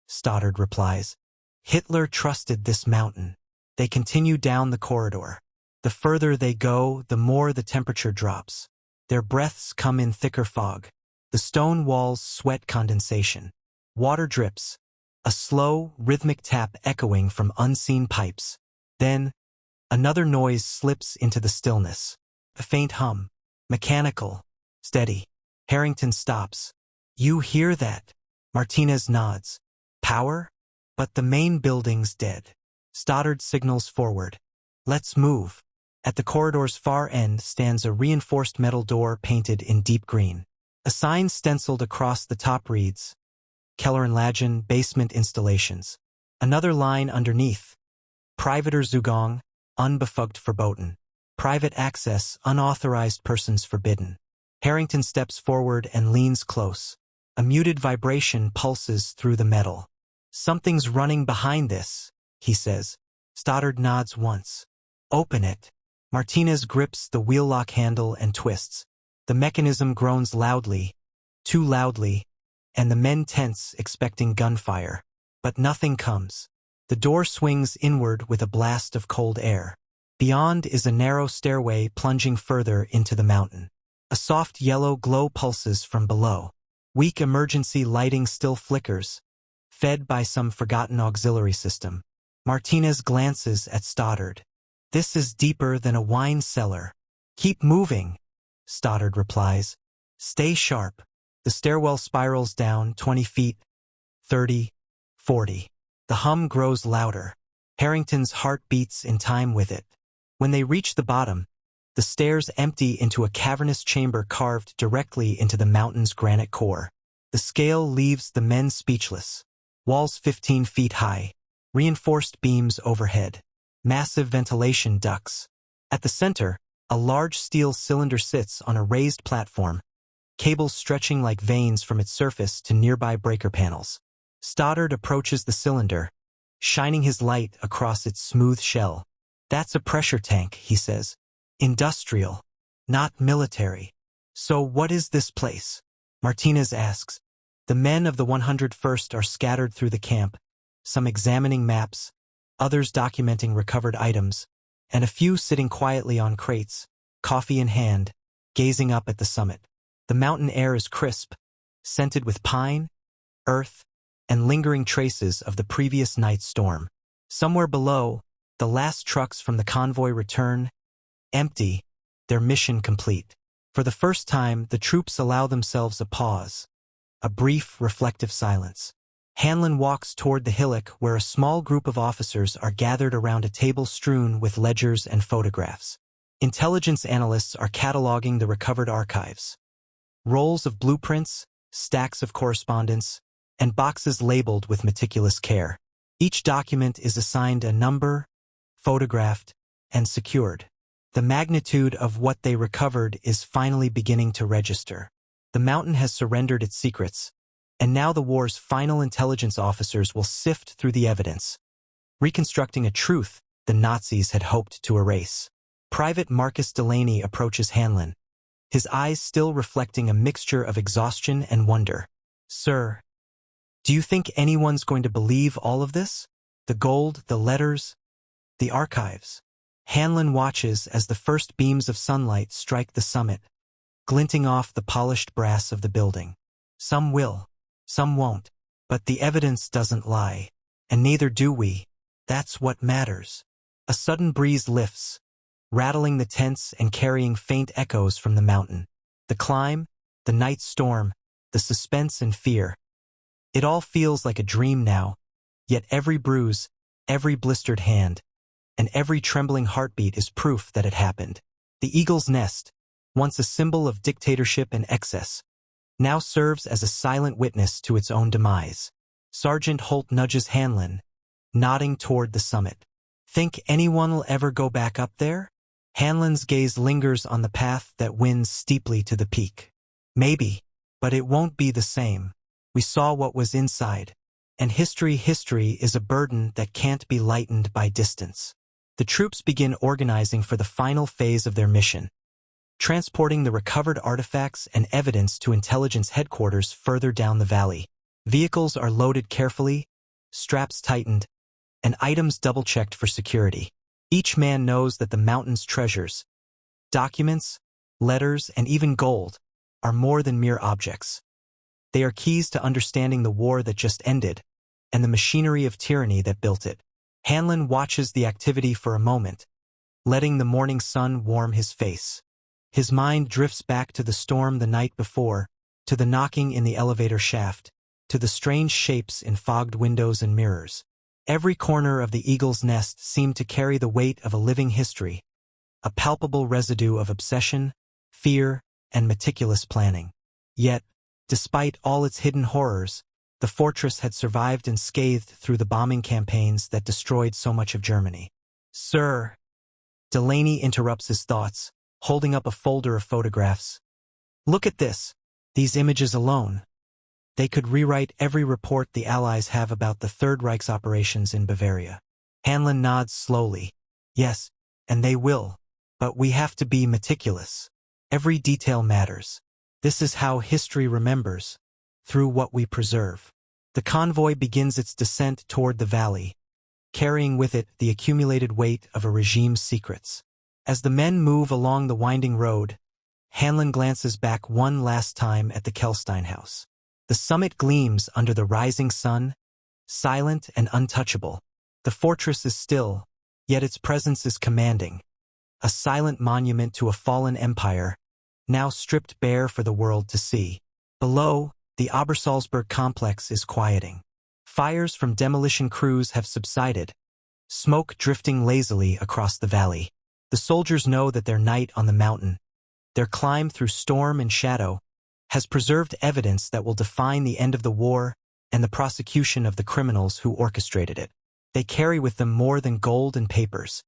Stoddard replies. Hitler trusted this mountain. They continue down the corridor. The further they go, the more the temperature drops. Their breaths come in thicker fog. The stone walls sweat condensation. Water drips. A slow, rhythmic tap echoing from unseen pipes. Then, another noise slips into the stillness. A faint hum. Mechanical. Steady. Harrington stops. You hear that? Martinez nods. Power? But the main building's dead. Stoddard signals forward. Let's move. At the corridor's far end stands a reinforced metal door painted in deep green. A sign stenciled across the top reads, Kehlhsteinhaus basement installations. Another line underneath, Privater Zugang, unbefugt verboten. Private access, unauthorized persons forbidden. Harrington steps forward and leans close. A muted vibration pulses through the metal. Something's running behind this, he says. Stoddard nods once. Open it. Martinez grips the wheel lock handle and twists. The mechanism groans loudly, too loudly, and the men tense, expecting gunfire. But nothing comes. The door swings inward with a blast of cold air. Beyond is a narrow stairway plunging further into the mountain. A soft yellow glow pulses from below. Weak emergency lighting still flickers, fed by some forgotten auxiliary system. Martinez glances at Stoddard. This is deeper than a wine cellar. Keep moving, Stoddard replies. Stay sharp. The stairwell spirals down 20 feet, 30, 40. The hum grows louder. Harrington's heart beats in time with it. When they reach the bottom, the stairs empty into a cavernous chamber carved directly into the mountain's granite core. The scale leaves the men speechless. Walls 15 feet high. Reinforced beams overhead. Massive ventilation ducts. At the center, a large steel cylinder sits on a raised platform, cables stretching like veins from its surface to nearby breaker panels. Stoddard approaches the cylinder, shining his light across its smooth shell. That's a pressure tank, he says. Industrial, not military. So what is this place? Martinez asks. The men of the 101st are scattered through the camp, some examining maps, others documenting recovered items, and a few sitting quietly on crates, coffee in hand, gazing up at the summit. The mountain air is crisp, scented with pine, earth, and lingering traces of the previous night's storm. Somewhere below, the last trucks from the convoy return, empty, their mission complete. For the first time, the troops allow themselves a pause, a brief, reflective silence. Hanlon walks toward the hillock where a small group of officers are gathered around a table strewn with ledgers and photographs. Intelligence analysts are cataloging the recovered archives. Rolls of blueprints, stacks of correspondence, and boxes labeled with meticulous care. Each document is assigned a number, photographed, and secured. The magnitude of what they recovered is finally beginning to register. The mountain has surrendered its secrets, and now the war's final intelligence officers will sift through the evidence, reconstructing a truth the Nazis had hoped to erase. Private Marcus Delaney approaches Hanlon, his eyes still reflecting a mixture of exhaustion and wonder. Sir, do you think anyone's going to believe all of this? The gold, the letters, the archives. Hanlon watches as the first beams of sunlight strike the summit, glinting off the polished brass of the building. Some will, some won't, but the evidence doesn't lie, and neither do we. That's what matters. A sudden breeze lifts, rattling the tents and carrying faint echoes from the mountain. The climb, the night storm, the suspense and fear. It all feels like a dream now, yet every bruise, every blistered hand, and every trembling heartbeat is proof that it happened. The eagle's nest, once a symbol of dictatorship and excess, now serves as a silent witness to its own demise. Sergeant Holt nudges Hanlon, nodding toward the summit. Think anyone will ever go back up there? Hanlon's gaze lingers on the path that winds steeply to the peak. Maybe, but it won't be the same. We saw what was inside, and history is a burden that can't be lightened by distance. The troops begin organizing for the final phase of their mission, transporting the recovered artifacts and evidence to intelligence headquarters further down the valley. Vehicles are loaded carefully, straps tightened, and items double-checked for security. Each man knows that the mountain's treasures, documents, letters, and even gold, are more than mere objects. They are keys to understanding the war that just ended and the machinery of tyranny that built it. Hanlon watches the activity for a moment, letting the morning sun warm his face. His mind drifts back to the storm the night before, to the knocking in the elevator shaft, to the strange shapes in fogged windows and mirrors. Every corner of the eagle's nest seemed to carry the weight of a living history, a palpable residue of obsession, fear, and meticulous planning. Yet, despite all its hidden horrors, the fortress had survived unscathed through the bombing campaigns that destroyed so much of Germany. "Sir," Delaney interrupts his thoughts, holding up a folder of photographs. "Look at this. These images alone. They could rewrite every report the Allies have about the Third Reich's operations in Bavaria." Hanlon nods slowly. "Yes, and they will. But we have to be meticulous. Every detail matters. This is how history remembers, through what we preserve." The convoy begins its descent toward the valley, carrying with it the accumulated weight of a regime's secrets. As the men move along the winding road, Hanlon glances back one last time at the Kehlhsteinhaus. The summit gleams under the rising sun, silent and untouchable. The fortress is still, yet its presence is commanding. A silent monument to a fallen empire, now stripped bare for the world to see. Below, the Obersalzberg complex is quieting. Fires from demolition crews have subsided, smoke drifting lazily across the valley. The soldiers know that their night on the mountain, their climb through storm and shadow, has preserved evidence that will define the end of the war and the prosecution of the criminals who orchestrated it. They carry with them more than gold and papers.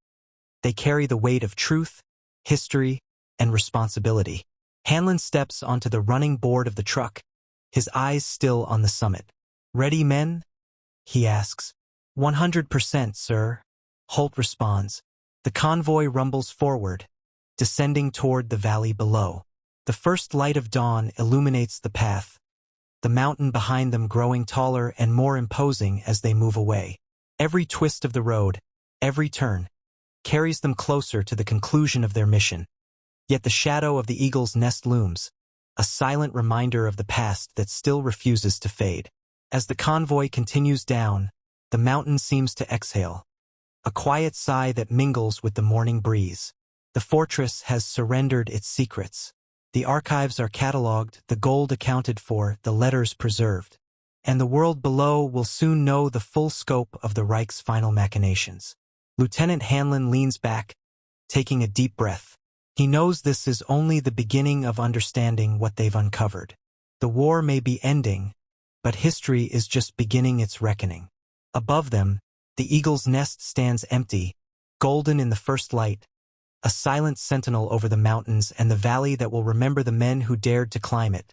They carry the weight of truth, history, and responsibility. Hanlon steps onto the running board of the truck, his eyes still on the summit. "Ready, men?" he asks. 100%, sir," Holt responds. The convoy rumbles forward, descending toward the valley below. The first light of dawn illuminates the path, the mountain behind them growing taller and more imposing as they move away. Every twist of the road, every turn, carries them closer to the conclusion of their mission. Yet the shadow of the eagle's nest looms, a silent reminder of the past that still refuses to fade. As the convoy continues down, the mountain seems to exhale, a quiet sigh that mingles with the morning breeze. The fortress has surrendered its secrets. The archives are catalogued, the gold accounted for, the letters preserved. And the world below will soon know the full scope of the Reich's final machinations. Lieutenant Hanlon leans back, taking a deep breath. He knows this is only the beginning of understanding what they've uncovered. The war may be ending, but history is just beginning its reckoning. Above them, the eagle's nest stands empty, golden in the first light, a silent sentinel over the mountains and the valley that will remember the men who dared to climb it,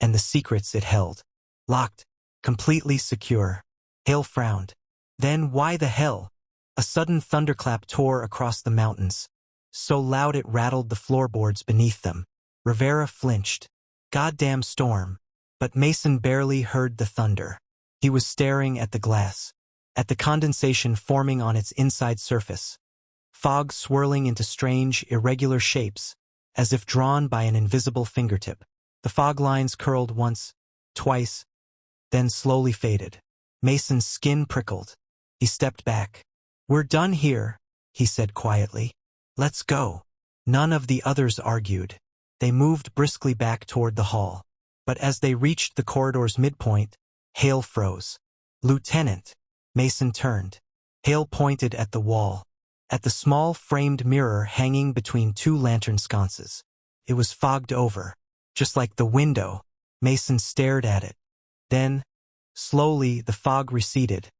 and the secrets it held. Locked, completely secure. Hale frowned. Then why the hell? A sudden thunderclap tore across the mountains, so loud it rattled the floorboards beneath them. Rivera flinched. Goddamn storm. But Mason barely heard the thunder. He was staring at the glass, at the condensation forming on its inside surface, fog swirling into strange, irregular shapes, as if drawn by an invisible fingertip. The fog lines curled once, twice, then slowly faded. Mason's skin prickled. He stepped back. "We're done here," he said quietly. "Let's go." None of the others argued. They moved briskly back toward the hall. But as they reached the corridor's midpoint, Hale froze. "Lieutenant." Mason turned. Hale pointed at the wall, at the small framed mirror hanging between two lantern sconces. It was fogged over, just like the window. Mason stared at it. Then, slowly, the fog receded,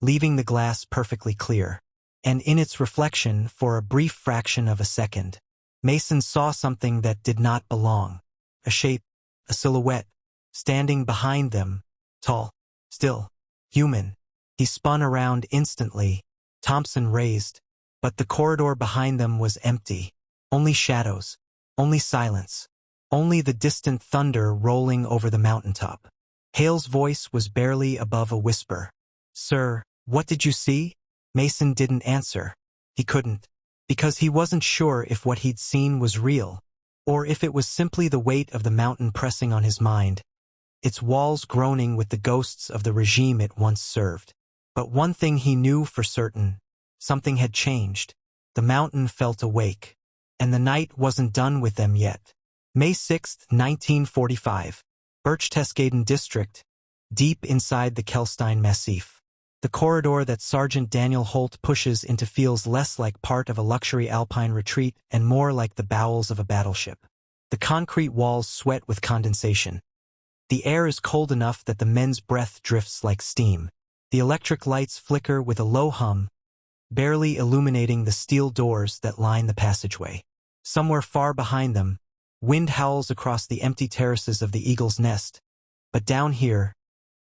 leaving the glass perfectly clear. And in its reflection, for a brief fraction of a second, Mason saw something that did not belong. A shape, a silhouette, standing behind them, tall, still, human. He spun around instantly, Thompson raised, But the corridor behind them was empty. Only shadows. Only silence. Only the distant thunder rolling over the mountaintop. Hale's voice was barely above a whisper. "Sir, what did you see?" Mason didn't answer. He couldn't. Because he wasn't sure if what he'd seen was real, or if it was simply the weight of the mountain pressing on his mind, its walls groaning with the ghosts of the regime it once served. But one thing he knew for certain: something had changed. The mountain felt awake, and the night wasn't done with them yet. May 6, 1945. Berchtesgaden district, deep inside the Kehlhstein Massif. The corridor that Sergeant Daniel Holt pushes into feels less like part of a luxury alpine retreat and more like the bowels of a battleship. The concrete walls sweat with condensation. The air is cold enough that the men's breath drifts like steam. The electric lights flicker with a low hum, barely illuminating the steel doors that line the passageway. Somewhere far behind them, wind howls across the empty terraces of the Eagle's Nest. But down here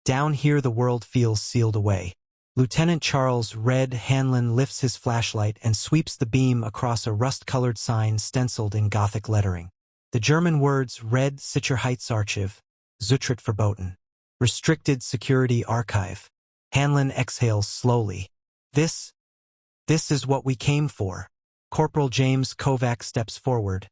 the world feels sealed away. Lieutenant Charles Red Hanlon lifts his flashlight and sweeps the beam across a rust-colored sign stenciled in Gothic lettering. The German words Red Sicherheitsarchiv, Zutritt verboten. Restricted Security Archive. Hanlon exhales slowly. This is what we came for. Corporal James Kovac steps forward,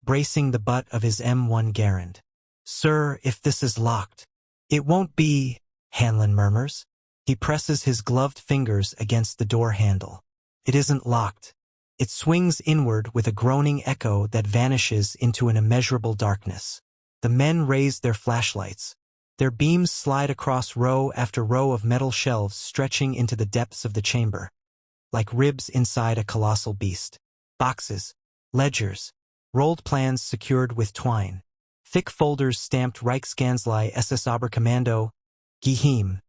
bracing the butt of his M1 Garand. "Sir, if this is locked." "It won't be," Hanlon murmurs. He presses his gloved fingers against the door handle. It isn't locked. It swings inward with a groaning echo that vanishes into an immeasurable darkness. The men raise their flashlights. Their beams slide across row after row of metal shelves stretching into the depths of the chamber, like ribs inside a colossal beast. Boxes, ledgers, rolled plans secured with twine. Thick folders stamped Reichskanzlei SS Oberkommando, Geheim.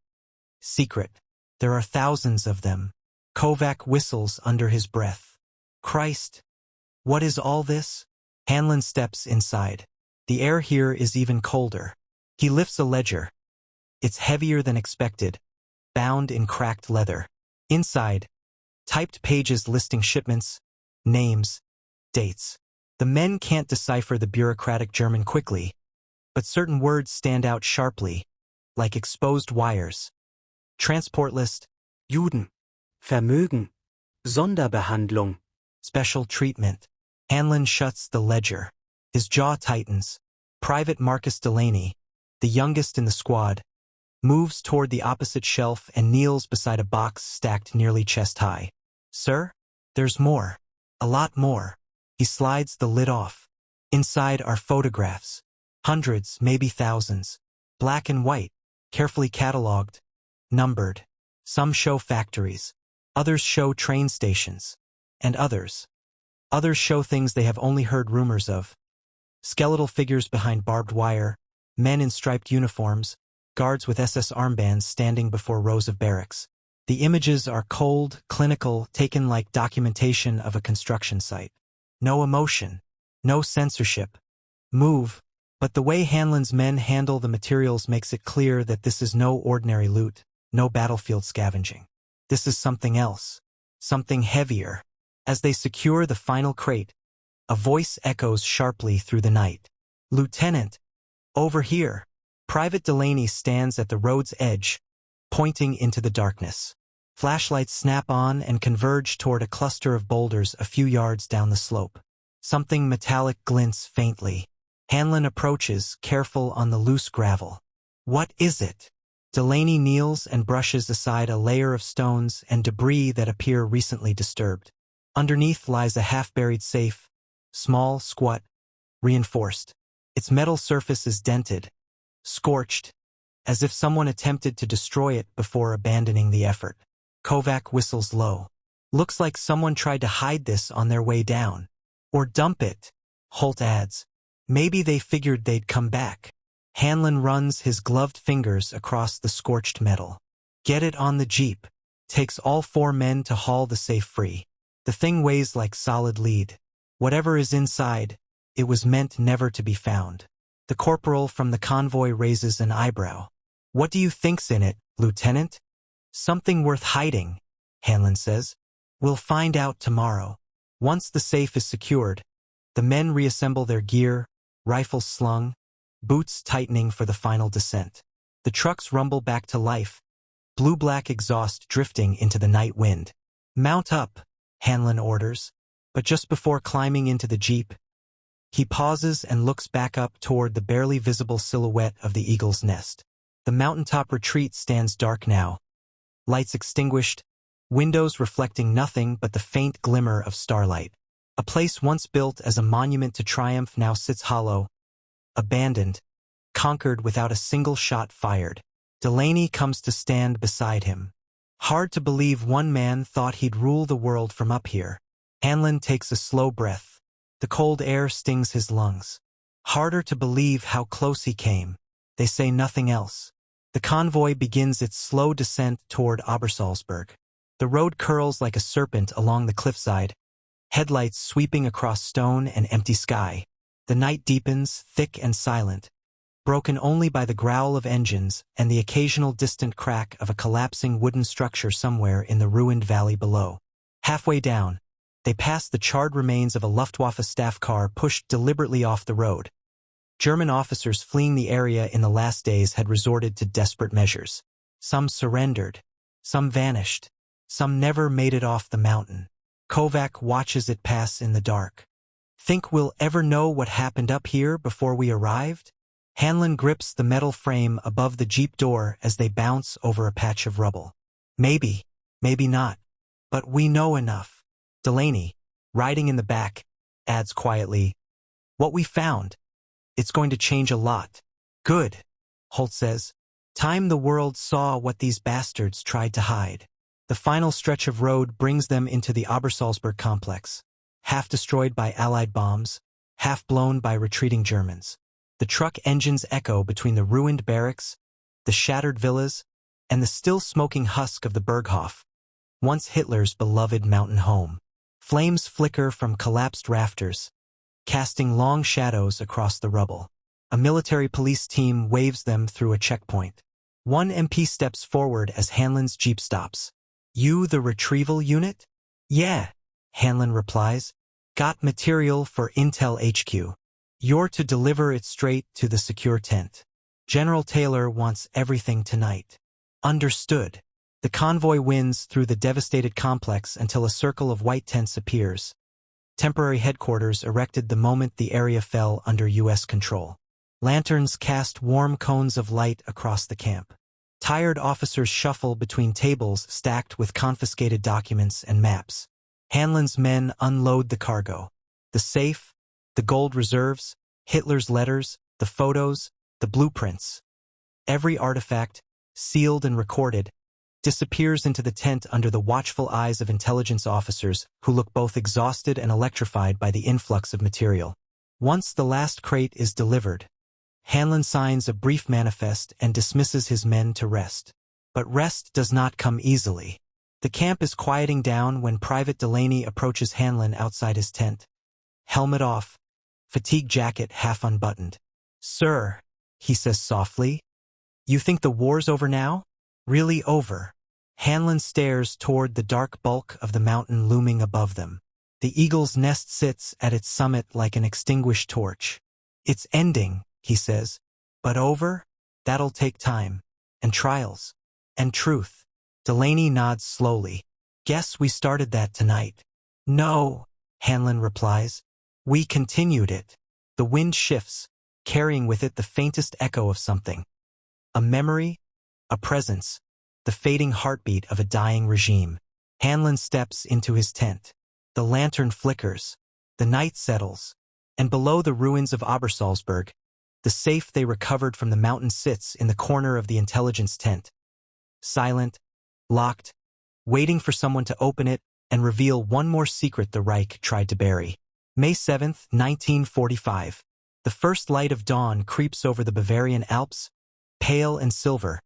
Secret. There are thousands of them. Kovac whistles under his breath. Christ! What is all this? Hanlon steps inside. The air here is even colder. He lifts a ledger. It's heavier than expected, bound in cracked leather. Inside, typed pages listing shipments, names, dates. The men can't decipher the bureaucratic German quickly, but certain words stand out sharply, like exposed wires. Transport list, Juden, Vermögen, Sonderbehandlung, special treatment. Hanlon shuts the ledger. His jaw tightens. Private Marcus Delaney, the youngest in the squad, moves toward the opposite shelf and kneels beside a box stacked nearly chest-high. "Sir, there's more. A lot more." He slides the lid off. Inside are photographs. Hundreds, maybe thousands. Black and white, carefully catalogued, numbered. Some show factories. Others show train stations. And others show things they have only heard rumors of. Skeletal figures behind barbed wire, men in striped uniforms, guards with SS armbands standing before rows of barracks. The images are cold, clinical, taken like documentation of a construction site. No emotion, no censorship. Move, but the way Hanlon's men handle the materials makes it clear that this is no ordinary loot, no battlefield scavenging. This is something else, something heavier. As they secure the final crate, a voice echoes sharply through the night. "Lieutenant, over here." Private Delaney stands at the road's edge, pointing into the darkness. Flashlights snap on and converge toward a cluster of boulders a few yards down the slope. Something metallic glints faintly. Hanlon approaches, careful on the loose gravel. "What is it?" Delaney kneels and brushes aside a layer of stones and debris that appear recently disturbed. Underneath lies a half-buried safe, small, squat, reinforced. Its metal surface is dented, scorched, as if someone attempted to destroy it before abandoning the effort. Kovac whistles low. "Looks like someone tried to hide this on their way down. Or dump it," Holt adds. "Maybe they figured they'd come back." Hanlon runs his gloved fingers across the scorched metal. "Get it on the jeep." Takes all 4 men to haul the safe free. The thing weighs like solid lead. Whatever is inside, it was meant never to be found. The corporal from the convoy raises an eyebrow. "What do you think's in it, Lieutenant?" "Something worth hiding," Hanlon says. We'll find out tomorrow. Once the safe is secured, the men reassemble their gear, rifles slung, boots tightening for the final descent. The trucks rumble back to life, blue-black exhaust drifting into the night wind. "Mount up," Hanlon orders, but just before climbing into the jeep, he pauses and looks back up toward the barely visible silhouette of the eagle's nest. The mountaintop retreat stands dark now, lights extinguished, windows reflecting nothing but the faint glimmer of starlight. A place once built as a monument to triumph now sits hollow, abandoned, conquered without a single shot fired. Delaney comes to stand beside him. Hard to believe one man thought he'd rule the world from up here. Hanlon takes a slow breath. The cold air stings his lungs. Harder to believe how close he came. They say nothing else. The convoy begins its slow descent toward Obersalzberg. The road curls like a serpent along the cliffside, headlights sweeping across stone and empty sky. The night deepens, thick and silent, broken only by the growl of engines and the occasional distant crack of a collapsing wooden structure somewhere in the ruined valley below. Halfway down, they pass the charred remains of a Luftwaffe staff car pushed deliberately off the road. German officers fleeing the area in the last days had resorted to desperate measures. Some surrendered, some vanished, some never made it off the mountain. Kovac watches it pass in the dark. "Think we'll ever know what happened up here before we arrived?" Hanlon grips the metal frame above the jeep door as they bounce over a patch of rubble. "Maybe, maybe not. But we know enough." Delaney, riding in the back, adds quietly, "What we found, it's going to change a lot." "Good," Holt says. "Time the world saw what these bastards tried to hide." The final stretch of road brings them into the Obersalzberg complex, half destroyed by Allied bombs, half blown by retreating Germans. The truck engines echo between the ruined barracks, the shattered villas, and the still smoking husk of the Berghof, once Hitler's beloved mountain home. Flames flicker from collapsed rafters, casting long shadows across the rubble. A military police team waves them through a checkpoint. One MP steps forward as Hanlon's jeep stops. "You the retrieval unit?" "Yeah," Hanlon replies. "Got material for Intel HQ. You're to deliver it straight to the secure tent. General Taylor wants everything tonight." "Understood." The convoy winds through the devastated complex until a circle of white tents appears. Temporary headquarters erected the moment the area fell under U.S. control. Lanterns cast warm cones of light across the camp. Tired officers shuffle between tables stacked with confiscated documents and maps. Hanlon's men unload the cargo. The safe, the gold reserves, Hitler's letters, the photos, the blueprints. Every artifact, sealed and recorded, disappears into the tent under the watchful eyes of intelligence officers who look both exhausted and electrified by the influx of material. Once the last crate is delivered, Hanlon signs a brief manifest and dismisses his men to rest. But rest does not come easily. The camp is quieting down when Private Delaney approaches Hanlon outside his tent. Helmet off, fatigue jacket half unbuttoned. "Sir," he says softly, "you think the war's over now? Really over?" Hanlon stares toward the dark bulk of the mountain looming above them. The eagle's nest sits at its summit like an extinguished torch. "It's ending," he says. "But over? That'll take time. And trials. And truth." Delaney nods slowly. "Guess we started that tonight." "No," Hanlon replies. "We continued it." The wind shifts, carrying with it the faintest echo of something. A memory, a presence, the fading heartbeat of a dying regime. Hanlon steps into his tent. The lantern flickers, the night settles, and below the ruins of Obersalzberg, the safe they recovered from the mountain sits in the corner of the intelligence tent. Silent, locked, waiting for someone to open it and reveal one more secret the Reich tried to bury. May 7th, 1945. The first light of dawn creeps over the Bavarian Alps, pale and silver,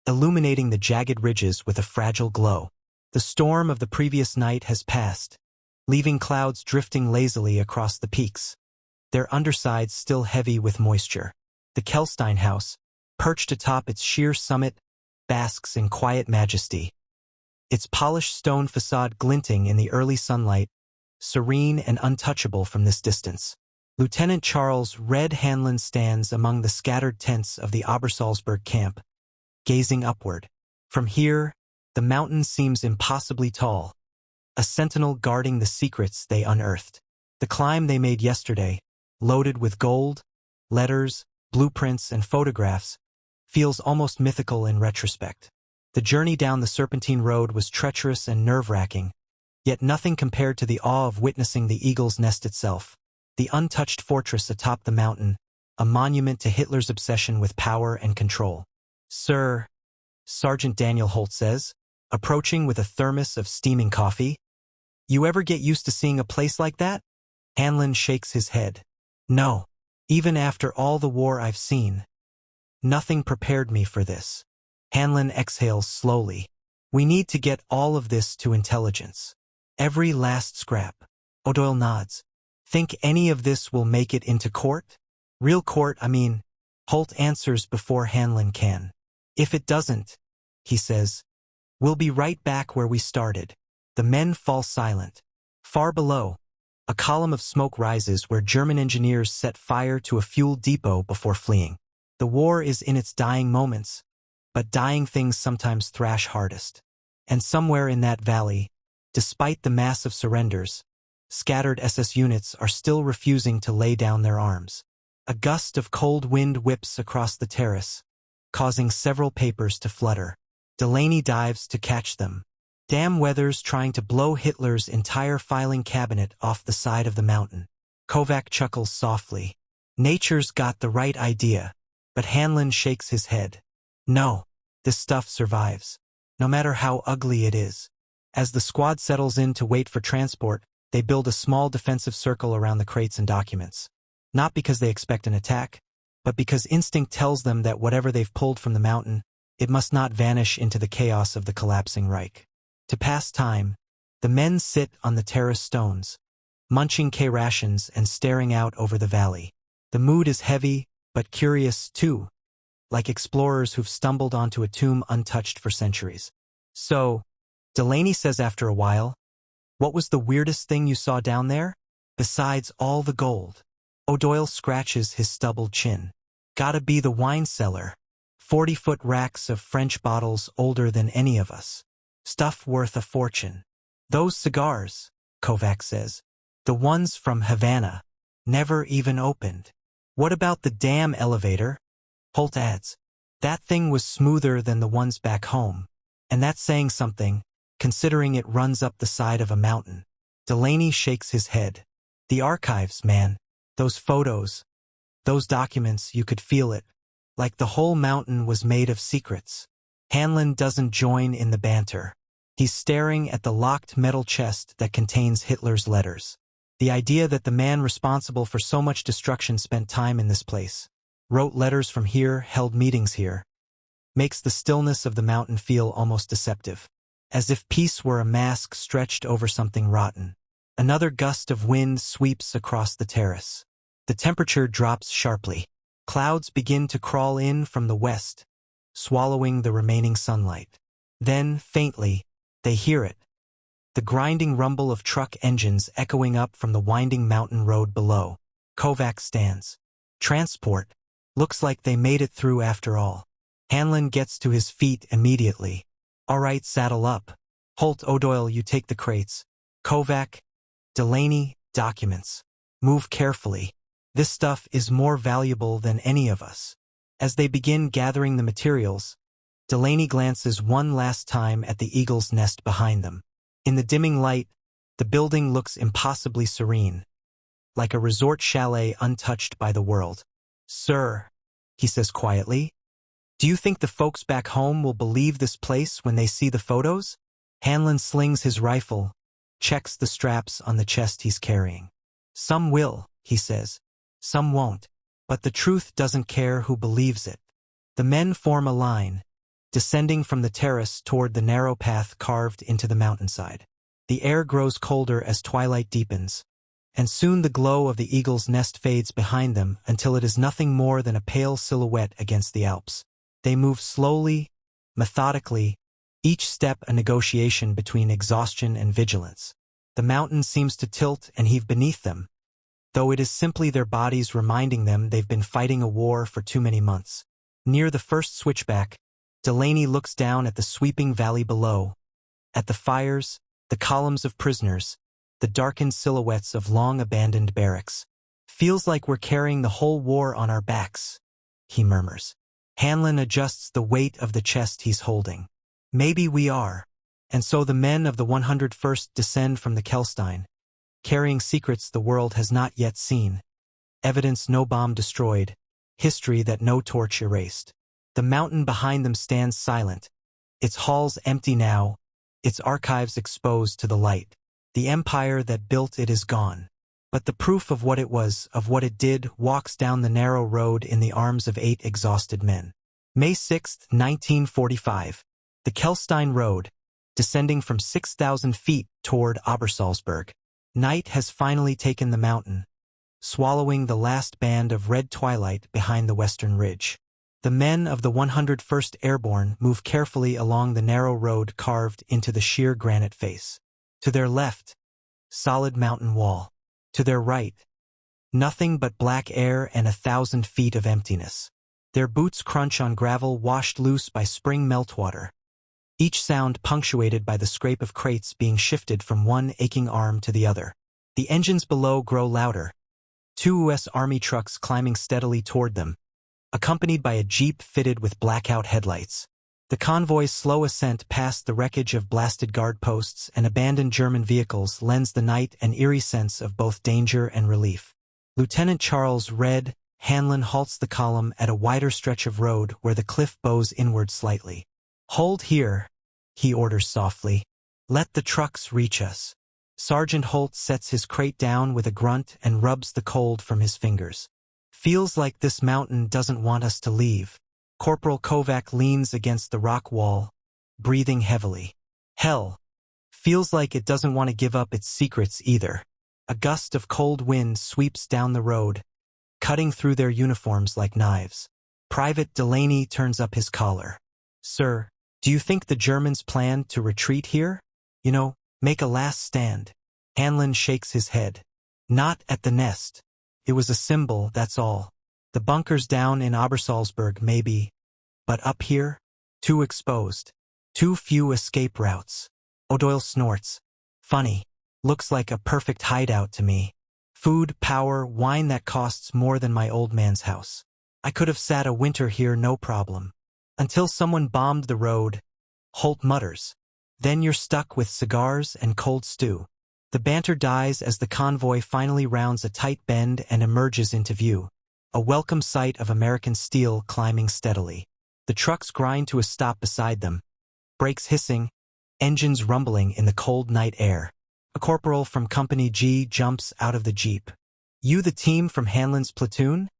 illuminating the jagged ridges with a fragile glow. The storm of the previous night has passed, leaving clouds drifting lazily across the peaks, their undersides still heavy with moisture. The Kehlhsteinhaus, perched atop its sheer summit, basks in quiet majesty. its polished stone facade glinting in the early sunlight, serene and untouchable from this distance. Lieutenant Charles Red Hanlon stands among the scattered tents of the Obersalzberg camp, gazing upward. From here, the mountain seems impossibly tall, a sentinel guarding the secrets they unearthed. The climb they made yesterday, loaded with gold, letters, blueprints, and photographs, feels almost mythical in retrospect. The journey down the serpentine road was treacherous and nerve-wracking, yet nothing compared to the awe of witnessing the eagle's nest itself. The untouched fortress atop the mountain, a monument to Hitler's obsession with power and control. "Sir," Sergeant Daniel Holt says, approaching with a thermos of steaming coffee. "You ever get used to seeing a place like that?" Hanlon shakes his head. "No. Even after all the war I've seen, nothing prepared me for this." Hanlon exhales slowly. "We need to get all of this to intelligence. Every last scrap." O'Doyle nods. "Think any of this will make it into court?" "Real court, I mean." Holt answers before Hanlon can. "If it doesn't," he says, "we'll be right back where we started." The men fall silent. Far below, a column of smoke rises where German engineers set fire to a fuel depot before fleeing. The war is in its dying moments, but dying things sometimes thrash hardest. And somewhere in that valley, despite the massive surrenders, scattered SS units are still refusing to lay down their arms. A gust of cold wind whips across the terrace, causing several papers to flutter. Delaney dives to catch them. Damn weather's trying to blow Hitler's entire filing cabinet off the side of the mountain. Kovac chuckles softly. Nature's got the right idea, but Hanlon shakes his head. "No, this stuff survives, no matter how ugly it is." As the squad settles in to wait for transport, they build a small defensive circle around the crates and documents. Not because they expect an attack, but because instinct tells them that whatever they've pulled from the mountain, it must not vanish into the chaos of the collapsing Reich. To pass time, the men sit on the terrace stones, munching K-rations and staring out over the valley. The mood is heavy, but curious too, like explorers who've stumbled onto a tomb untouched for centuries. "So," Delaney says after a while, "what was the weirdest thing you saw down there? Besides all the gold?" O'Doyle scratches his stubbled chin. "Gotta be the wine cellar. 40-foot racks of French bottles older than any of us. Stuff worth a fortune. Those cigars," Kovac says, "the ones from Havana, never even opened." "What about the damn elevator?" Holt adds. "That thing was smoother than the ones back home. And that's saying something, considering it runs up the side of a mountain." Delaney shakes his head. "The archives, man. Those photos. Those documents, you could feel it. Like the whole mountain was made of secrets." Hanlon doesn't join in the banter. He's staring at the locked metal chest that contains Hitler's letters. The idea that the man responsible for so much destruction spent time in this place, wrote letters from here, held meetings here, makes the stillness of the mountain feel almost deceptive, as if peace were a mask stretched over something rotten. Another gust of wind sweeps across the terrace. The temperature drops sharply. Clouds begin to crawl in from the west, swallowing the remaining sunlight. Then, faintly, they hear it. The grinding rumble of truck engines echoing up from the winding mountain road below. Kovac stands. Transport. Looks like they made it through after all. Hanlon gets to his feet immediately. "All right, saddle up. Holt, O'Doyle, you take the crates. Kovac, Delaney, documents. Move carefully. This stuff is more valuable than any of us." As they begin gathering the materials, Delaney glances one last time at the eagle's nest behind them. In the dimming light, the building looks impossibly serene, like a resort chalet untouched by the world. "Sir," he says quietly, "do you think the folks back home will believe this place when they see the photos?" Hanlon slings his rifle, checks the straps on the chest he's carrying. "Some will," he says. "Some won't. But the truth doesn't care who believes it." The men form a line, descending from the terrace toward the narrow path carved into the mountainside. The air grows colder as twilight deepens, and soon the glow of the eagle's nest fades behind them until it is nothing more than a pale silhouette against the Alps. They move slowly, methodically, Each step a negotiation between exhaustion and vigilance. The mountain seems to tilt and heave beneath them, though it is simply their bodies reminding them they've been fighting a war for too many months. Near the first switchback, Delaney looks down at the sweeping valley below, at the fires, the columns of prisoners, the darkened silhouettes of long-abandoned barracks. Feels like we're carrying the whole war on our backs, he murmurs. Hanlon adjusts the weight of the chest he's holding. Maybe we are. And so the men of the 101st descend from the Kehlhstein, carrying secrets the world has not yet seen. Evidence no bomb destroyed, history that no torch erased. The mountain behind them stands silent, its halls empty now, its archives exposed to the light. The empire that built it is gone. But the proof of what it was, of what it did, walks down the narrow road in the arms of 8 exhausted men. May 6, 1945. The Kehlhstein Road, descending from 6,000 feet toward Obersalzberg. Night has finally taken the mountain, swallowing the last band of red twilight behind the western ridge. The men of the 101st Airborne move carefully along the narrow road carved into the sheer granite face. To their left, solid mountain wall. To their right, nothing but black air and 1,000 feet of emptiness. Their boots crunch on gravel washed loose by spring meltwater, each sound punctuated by the scrape of crates being shifted from one aching arm to the other. The engines below grow louder, 2 U.S. Army trucks climbing steadily toward them, accompanied by a jeep fitted with blackout headlights. The convoy's slow ascent past the wreckage of blasted guard posts and abandoned German vehicles lends the night an eerie sense of both danger and relief. Lieutenant Charles Red Hanlon halts the column at a wider stretch of road where the cliff bows inward slightly. "Hold here," he orders softly. "Let the trucks reach us." Sergeant Holt sets his crate down with a grunt and rubs the cold from his fingers. "Feels like this mountain doesn't want us to leave." Corporal Kovac leans against the rock wall, breathing heavily. "Hell, feels like it doesn't want to give up its secrets either." A gust of cold wind sweeps down the road, cutting through their uniforms like knives. Private Delaney turns up his collar. "Sir, do you think the Germans planned to retreat here? You know, make a last stand?" Hanlon shakes his head. "Not at the nest. It was a symbol, that's all. The bunkers down in Obersalzberg, maybe. But up here? Too exposed. Too few escape routes." O'Doyle snorts. "Funny. Looks like a perfect hideout to me. Food, power, wine that costs more than my old man's house. I could have sat a winter here no problem. Until someone bombed the road," Holt mutters. "Then you're stuck with cigars and cold stew." The banter dies as the convoy finally rounds a tight bend and emerges into view. A welcome sight of American steel climbing steadily. The trucks grind to a stop beside them, brakes hissing, engines rumbling in the cold night air. A corporal from Company G jumps out of the jeep. "You the team from Hanlon's platoon?"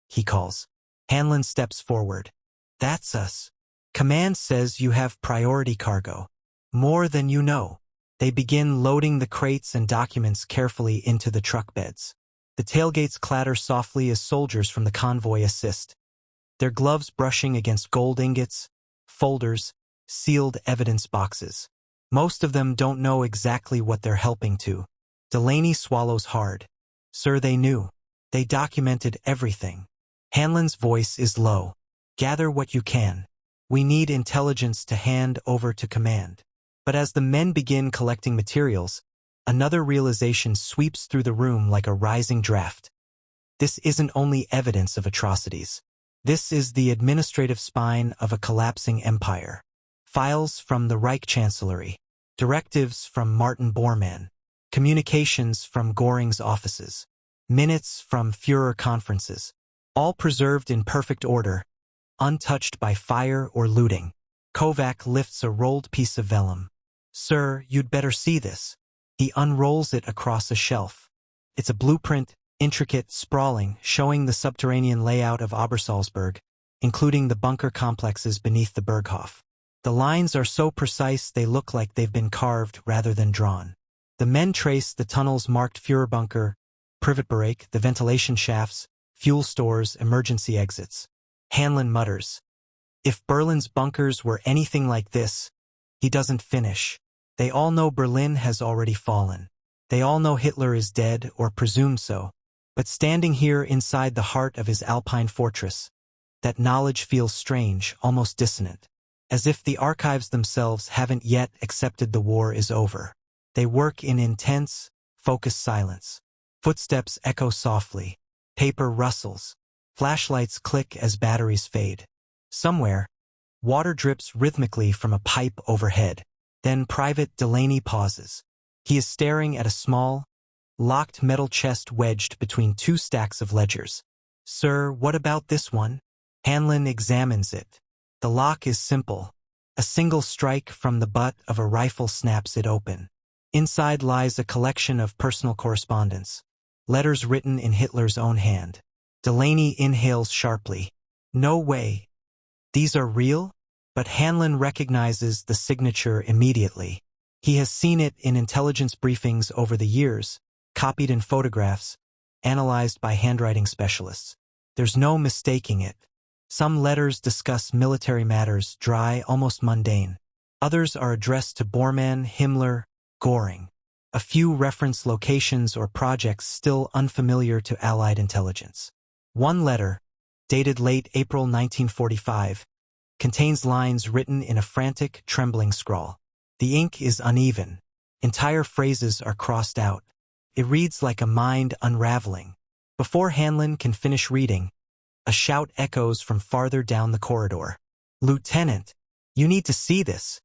he calls. Hanlon steps forward. "That's us. Command says you have priority cargo. More than you know." They begin loading the crates and documents carefully into the truck beds. The tailgates clatter softly as soldiers from the convoy assist, their gloves brushing against gold ingots, folders, sealed evidence boxes. Most of them don't know exactly what they're helping to. Delaney swallows hard. "Sir, they knew. They documented everything." Hanlon's voice is low. "Gather what you can. We need intelligence to hand over to command." But as the men begin collecting materials, another realization sweeps through the room like a rising draft. This isn't only evidence of atrocities. This is the administrative spine of a collapsing empire. Files from the Reich Chancellery, directives from Martin Bormann, communications from Göring's offices, minutes from Führer conferences, all preserved in perfect order, untouched by fire or looting. Kovac lifts a rolled piece of vellum. "Sir, you'd better see this." He unrolls it across a shelf. It's a blueprint, intricate, sprawling, showing the subterranean layout of Obersalzberg, including the bunker complexes beneath the Berghof. The lines are so precise they look like they've been carved rather than drawn. The men trace the tunnels marked Führerbunker, Privatbereich, the ventilation shafts, fuel stores, emergency exits. Hanlon mutters, "If Berlin's bunkers were anything like this," He doesn't finish. They all know Berlin has already fallen. They all know Hitler is dead, or presumed so. But standing here inside the heart of his Alpine fortress, that knowledge feels strange, almost dissonant. As if the archives themselves haven't yet accepted the war is over. They work in intense, focused silence. Footsteps echo softly. Paper rustles. Flashlights click as batteries fade. Somewhere, water drips rhythmically from a pipe overhead. Then Private Delaney pauses. He is staring at a small, locked metal chest wedged between two stacks of ledgers. "Sir, what about this one?" Hanlon examines it. The lock is simple. A single strike from the butt of a rifle snaps it open. Inside lies a collection of personal correspondence. Letters written in Hitler's own hand. Delaney inhales sharply. No way. These are real? But Hanlon recognizes the signature immediately. He has seen it in intelligence briefings over the years, copied in photographs, analyzed by handwriting specialists. There's no mistaking it. Some letters discuss military matters, dry, almost mundane. Others are addressed to Bormann, Himmler, Göring. A few reference locations or projects still unfamiliar to Allied intelligence. One letter, dated late April 1945, contains lines written in a frantic, trembling scrawl. The ink is uneven. Entire phrases are crossed out. It reads like a mind unraveling. Before Hanlon can finish reading, a shout echoes from farther down the corridor. "Lieutenant, you need to see this."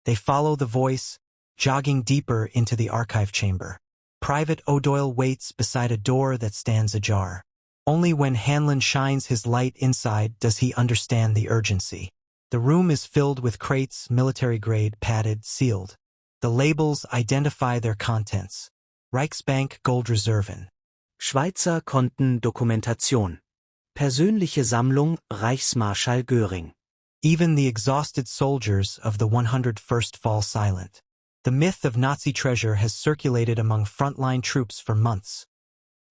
They follow the voice, jogging deeper into the archive chamber. Private O'Doyle waits beside a door that stands ajar. Only when Hanlon shines his light inside does he understand the urgency. The room is filled with crates, military-grade, padded, sealed. The labels identify their contents. Reichsbank Goldreserven. Schweizer Kontendokumentation. Persönliche Sammlung Reichsmarschall Göring. Even the exhausted soldiers of the 101st fall silent. The myth of Nazi treasure has circulated among frontline troops for months.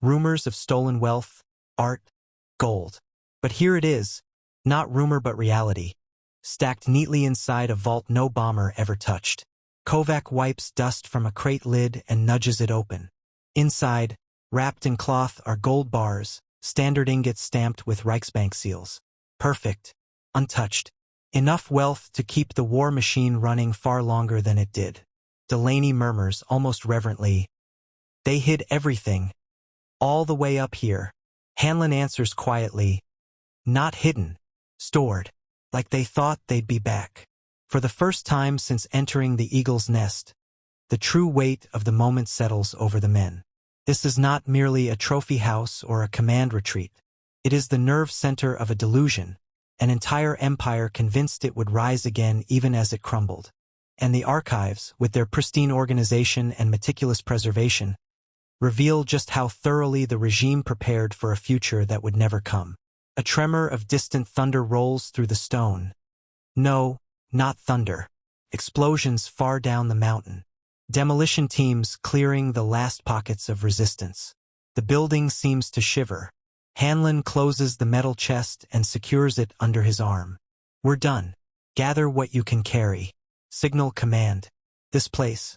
Rumors of stolen wealth, art, gold. But here it is, not rumor but reality, stacked neatly inside a vault no bomber ever touched. Kovac wipes dust from a crate lid and nudges it open. Inside, wrapped in cloth, are gold bars, standard ingots stamped with Reichsbank seals. Perfect, untouched. Enough wealth to keep the war machine running far longer than it did. Delaney murmurs almost reverently, "They hid everything. All the way up here." Hanlon answers quietly, "Not hidden. Stored. Like they thought they'd be back." For the first time since entering the eagle's nest, the true weight of the moment settles over the men. This is not merely a trophy house or a command retreat. It is the nerve center of a delusion, an entire empire convinced it would rise again even as it crumbled. And the archives, with their pristine organization and meticulous preservation, reveal just how thoroughly the regime prepared for a future that would never come. A tremor of distant thunder rolls through the stone. No, not thunder. Explosions far down the mountain. Demolition teams clearing the last pockets of resistance. The building seems to shiver. Hanlon closes the metal chest and secures it under his arm. "We're done. Gather what you can carry. Signal command. This place.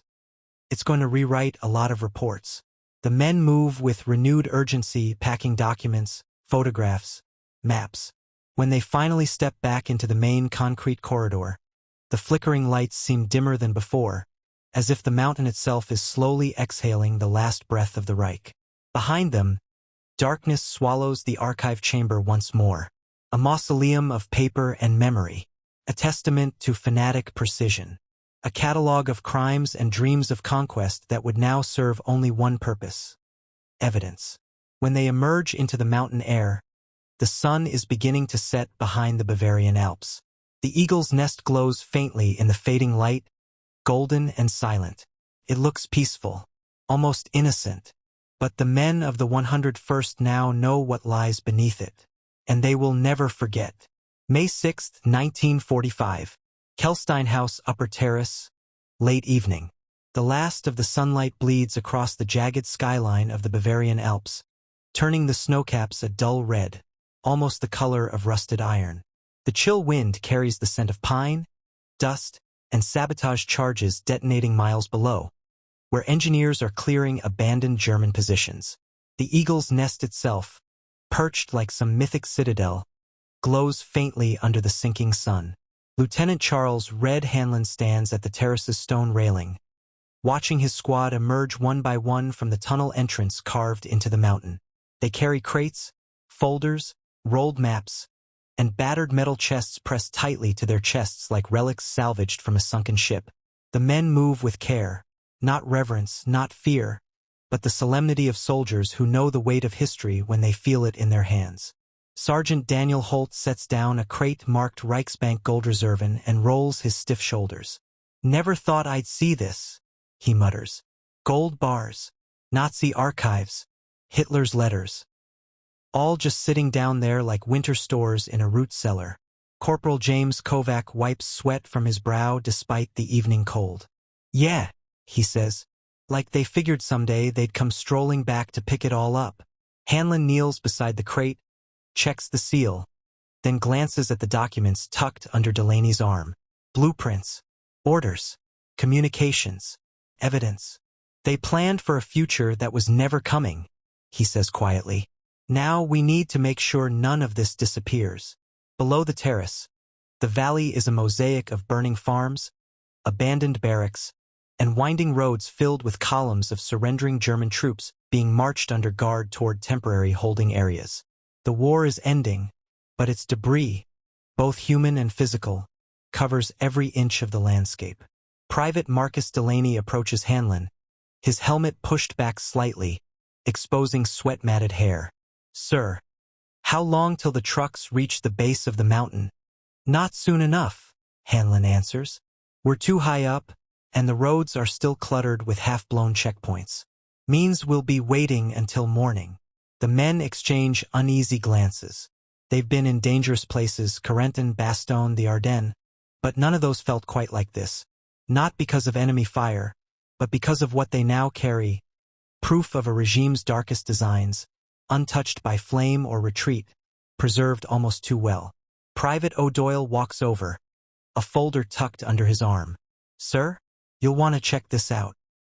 It's going to rewrite a lot of reports." The men move with renewed urgency, packing documents, photographs, maps. When they finally step back into the main concrete corridor, the flickering lights seem dimmer than before, as if the mountain itself is slowly exhaling the last breath of the Reich. Behind them, darkness swallows the archive chamber once more, a mausoleum of paper and memory, a testament to fanatic precision, a catalogue of crimes and dreams of conquest that would now serve only one purpose: evidence. When they emerge into the mountain air, the sun is beginning to set behind the Bavarian Alps. The eagle's nest glows faintly in the fading light, golden and silent. It looks peaceful, almost innocent. But the men of the 101st now know what lies beneath it, and they will never forget. May 6, 1945. Kehlhsteinhaus, Upper Terrace. Late evening. The last of the sunlight bleeds across the jagged skyline of the Bavarian Alps, turning the snowcaps a dull red, almost the color of rusted iron. The chill wind carries the scent of pine, dust, and sabotage charges detonating miles below, where engineers are clearing abandoned German positions. The eagle's nest itself, perched like some mythic citadel, glows faintly under the sinking sun. Lieutenant Charles Red Hanlon stands at the terrace's stone railing, watching his squad emerge one by one from the tunnel entrance carved into the mountain. They carry crates, folders, rolled maps, and battered metal chests pressed tightly to their chests like relics salvaged from a sunken ship. The men move with care, not reverence, not fear, but the solemnity of soldiers who know the weight of history when they feel it in their hands. Sergeant Daniel Holt sets down a crate marked Reichsbank Goldreserven and rolls his stiff shoulders. "Never thought I'd see this," he mutters. "Gold bars, Nazi archives, Hitler's letters. All just sitting down there like winter stores in a root cellar." Corporal James Kovac wipes sweat from his brow despite the evening cold. "Yeah," he says, like they figured someday they'd come strolling back to pick it all up. Hanlon kneels beside the crate, checks the seal, then glances at the documents tucked under Delaney's arm. Blueprints, orders, communications, evidence. "They planned for a future that was never coming," he says quietly. "Now we need to make sure none of this disappears." Below the terrace, the valley is a mosaic of burning farms, abandoned barracks, and winding roads filled with columns of surrendering German troops being marched under guard toward temporary holding areas. The war is ending, but its debris, both human and physical, covers every inch of the landscape. Private Marcus Delaney approaches Hanlon, his helmet pushed back slightly, exposing sweat-matted hair. "Sir, how long till the trucks reach the base of the mountain?" "Not soon enough," Hanlon answers. "We're too high up, and the roads are still cluttered with half-blown checkpoints. Means we'll be waiting until morning." The men exchange uneasy glances. They've been in dangerous places, Corentin, Bastogne, the Ardennes, but none of those felt quite like this. Not because of enemy fire, but because of what they now carry, proof of a regime's darkest designs, untouched by flame or retreat, preserved almost too well. Private O'Doyle walks over, a folder tucked under his arm. "Sir, you'll want to check this out."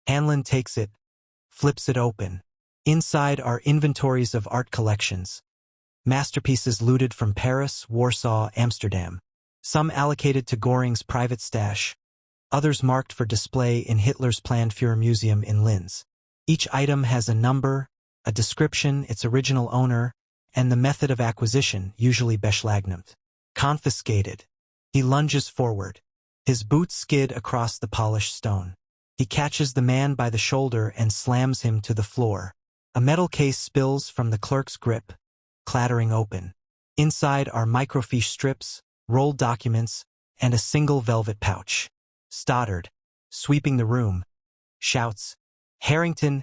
Hanlon takes it, flips it open. Inside are inventories of art collections, masterpieces looted from Paris, Warsaw, Amsterdam. Some allocated to Göring's private stash, others marked for display in Hitler's planned Führermuseum in Linz. Each item has a number, a description, its original owner, and the method of acquisition, usually beschlagnahmt. Confiscated. He lunges forward. His boots skid across the polished stone. He catches the man by the shoulder and slams him to the floor. A metal case spills from the clerk's grip, clattering open. Inside are microfiche strips, rolled documents, and a single velvet pouch. Stoddard, sweeping the room, shouts, "Harrington,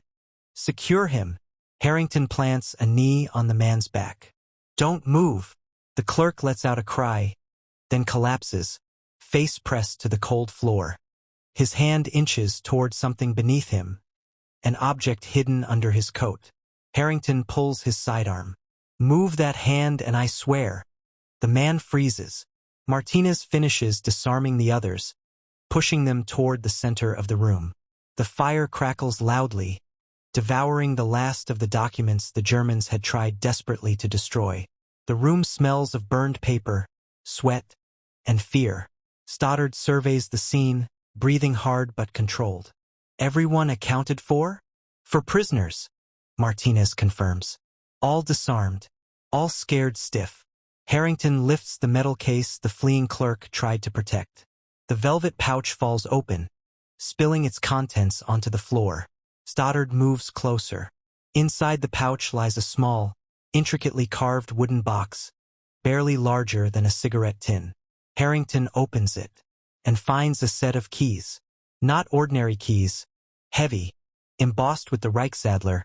secure him." Harrington plants a knee on the man's back. "Don't move." The clerk lets out a cry, then collapses, face pressed to the cold floor. His hand inches toward something beneath him, an object hidden under his coat. Harrington pulls his sidearm. "Move that hand and I swear." The man freezes. Martinez finishes disarming the others, pushing them toward the center of the room. The fire crackles loudly, devouring the last of the documents the Germans had tried desperately to destroy. The room smells of burned paper, sweat, and fear. Stoddard surveys the scene, breathing hard but controlled. "Everyone accounted for?" "For prisoners," Martinez confirms. "All disarmed, all scared stiff." Harrington lifts the metal case the fleeing clerk tried to protect. The velvet pouch falls open, spilling its contents onto the floor. Stoddard moves closer. Inside the pouch lies a small, intricately carved wooden box, barely larger than a cigarette tin. Harrington opens it and finds a set of keys. Not ordinary keys, heavy, embossed with the Reichsadler,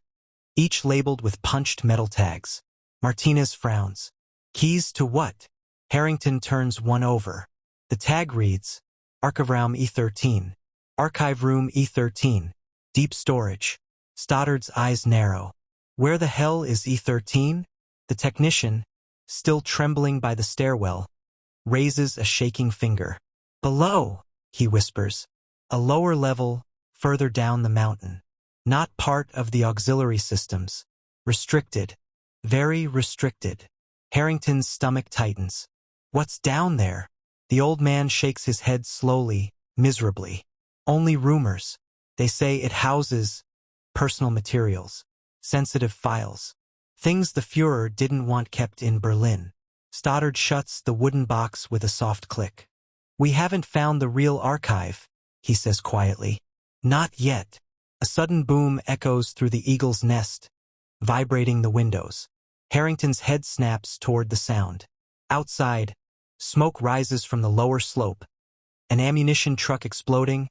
each labeled with punched metal tags. Martinez frowns. "Keys to what?" Harrington turns one over. The tag reads, Archivraum E13. Archive Room E13. Deep storage. Stoddard's eyes narrow. "Where the hell is E13? The technician, still trembling by the stairwell, raises a shaking finger. "Below." he whispers. A lower level, further down the mountain. Not part of the auxiliary systems. Restricted. Very restricted. Harrington's stomach tightens. What's down there? The old man shakes his head slowly, miserably. Only rumors. They say it houses personal materials, sensitive files, things the Führer didn't want kept in Berlin. Stoddard shuts the wooden box with a soft click. We haven't found the real archive, he says quietly. Not yet. A sudden boom echoes through the eagle's nest, vibrating the windows. Harrington's head snaps toward the sound. Outside, smoke rises from the lower slope. An ammunition truck exploding,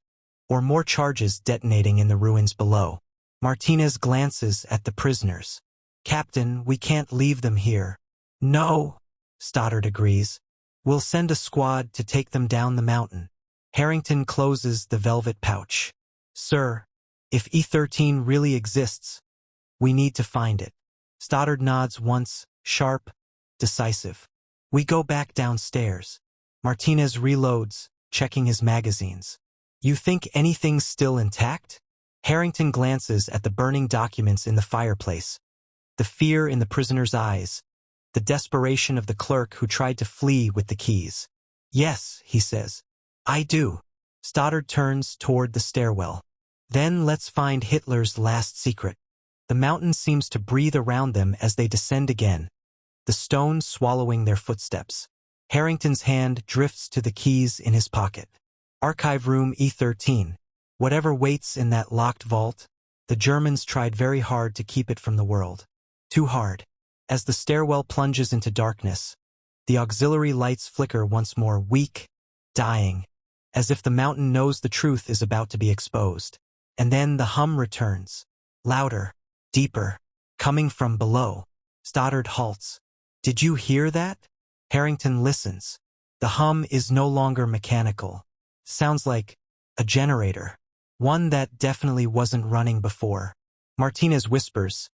or more charges detonating in the ruins below. Martinez glances at the prisoners. Captain, we can't leave them here. No, Stoddard agrees. We'll send a squad to take them down the mountain. Harrington closes the velvet pouch. Sir, if E-13 really exists, we need to find it. Stoddard nods once, sharp, decisive. We go back downstairs. Martinez reloads, checking his magazines. You think anything's still intact? Harrington glances at the burning documents in the fireplace. The fear in the prisoner's eyes. The desperation of the clerk who tried to flee with the keys. Yes, he says. I do. Stoddard turns toward the stairwell. Then let's find Hitler's last secret. The mountain seems to breathe around them as they descend again, the stones swallowing their footsteps. Harrington's hand drifts to the keys in his pocket. Archive room E-13. Whatever waits in that locked vault, the Germans tried very hard to keep it from the world. Too hard. As the stairwell plunges into darkness, the auxiliary lights flicker once more, weak, dying, as if the mountain knows the truth is about to be exposed. And then the hum returns. Louder, deeper, coming from below. Stoddard halts. Did you hear that? Harrington listens. The hum is no longer mechanical. Sounds like a generator. One that definitely wasn't running before. Martinez whispers.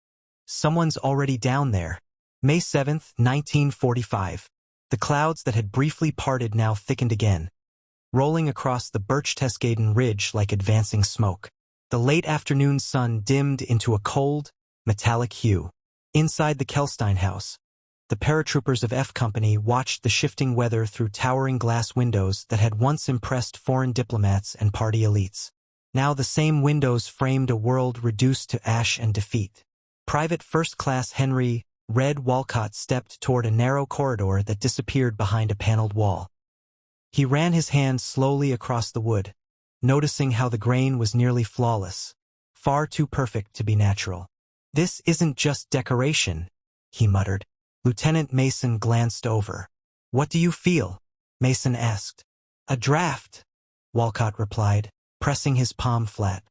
Someone's already down there. May 7th, 1945. The clouds that had briefly parted now thickened again, rolling across the Berchtesgaden ridge like advancing smoke. The late afternoon sun dimmed into a cold, metallic hue. Inside the Kehlhsteinhaus, the paratroopers of F Company watched the shifting weather through towering glass windows that had once impressed foreign diplomats and party elites. Now the same windows framed a world reduced to ash and defeat. Private First Class Henry Red Walcott stepped toward a narrow corridor that disappeared behind a paneled wall. He ran his hand slowly across the wood, noticing how the grain was nearly flawless, far too perfect to be natural. This isn't just decoration, he muttered. Lieutenant Mason glanced over. What do you feel? Mason asked. A draft, Walcott replied, pressing his palm flat.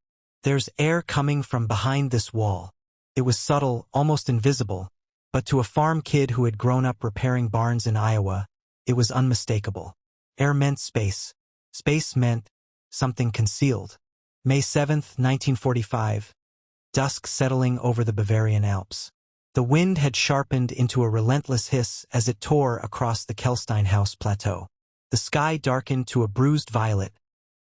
There's air coming from behind this wall. It was subtle, almost invisible, but to a farm kid who had grown up repairing barns in Iowa, it was unmistakable. Air meant space. Space meant something concealed. May 7th, 1945. Dusk settling over the Bavarian Alps. The wind had sharpened into a relentless hiss as it tore across the Kehlhsteinhaus plateau. The sky darkened to a bruised violet,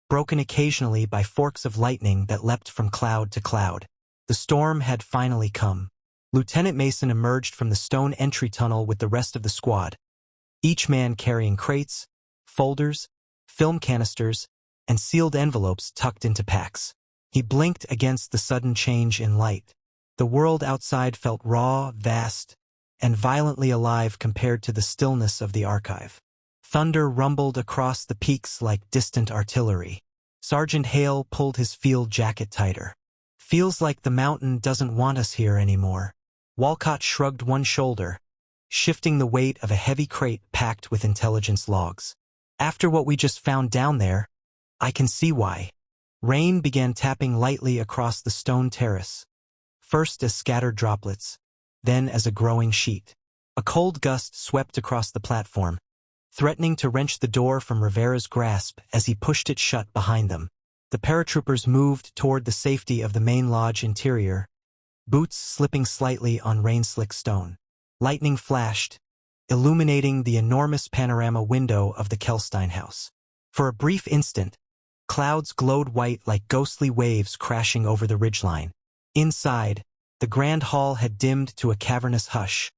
broken occasionally by forks of lightning that leapt from cloud to cloud. The storm had finally come. Lieutenant Mason emerged from the stone entry tunnel with the rest of the squad, each man carrying crates, folders, film canisters, and sealed envelopes tucked into packs. He blinked against the sudden change in light. The world outside felt raw, vast, and violently alive compared to the stillness of the archive. Thunder rumbled across the peaks like distant artillery. Sergeant Hale pulled his field jacket tighter. Feels like the mountain doesn't want us here anymore. Walcott shrugged one shoulder, shifting the weight of a heavy crate packed with intelligence logs. After what we just found down there, I can see why. Rain began tapping lightly across the stone terrace, first as scattered droplets, then as a growing sheet. A cold gust swept across the platform, threatening to wrench the door from Rivera's grasp as he pushed it shut behind them. The paratroopers moved toward the safety of the main lodge interior, boots slipping slightly on rain-slick stone. Lightning flashed, illuminating the enormous panorama window of the Kehlhsteinhaus. For a brief instant, Clouds glowed white like ghostly waves crashing over the ridgeline. Inside, the grand hall had dimmed to a cavernous hush,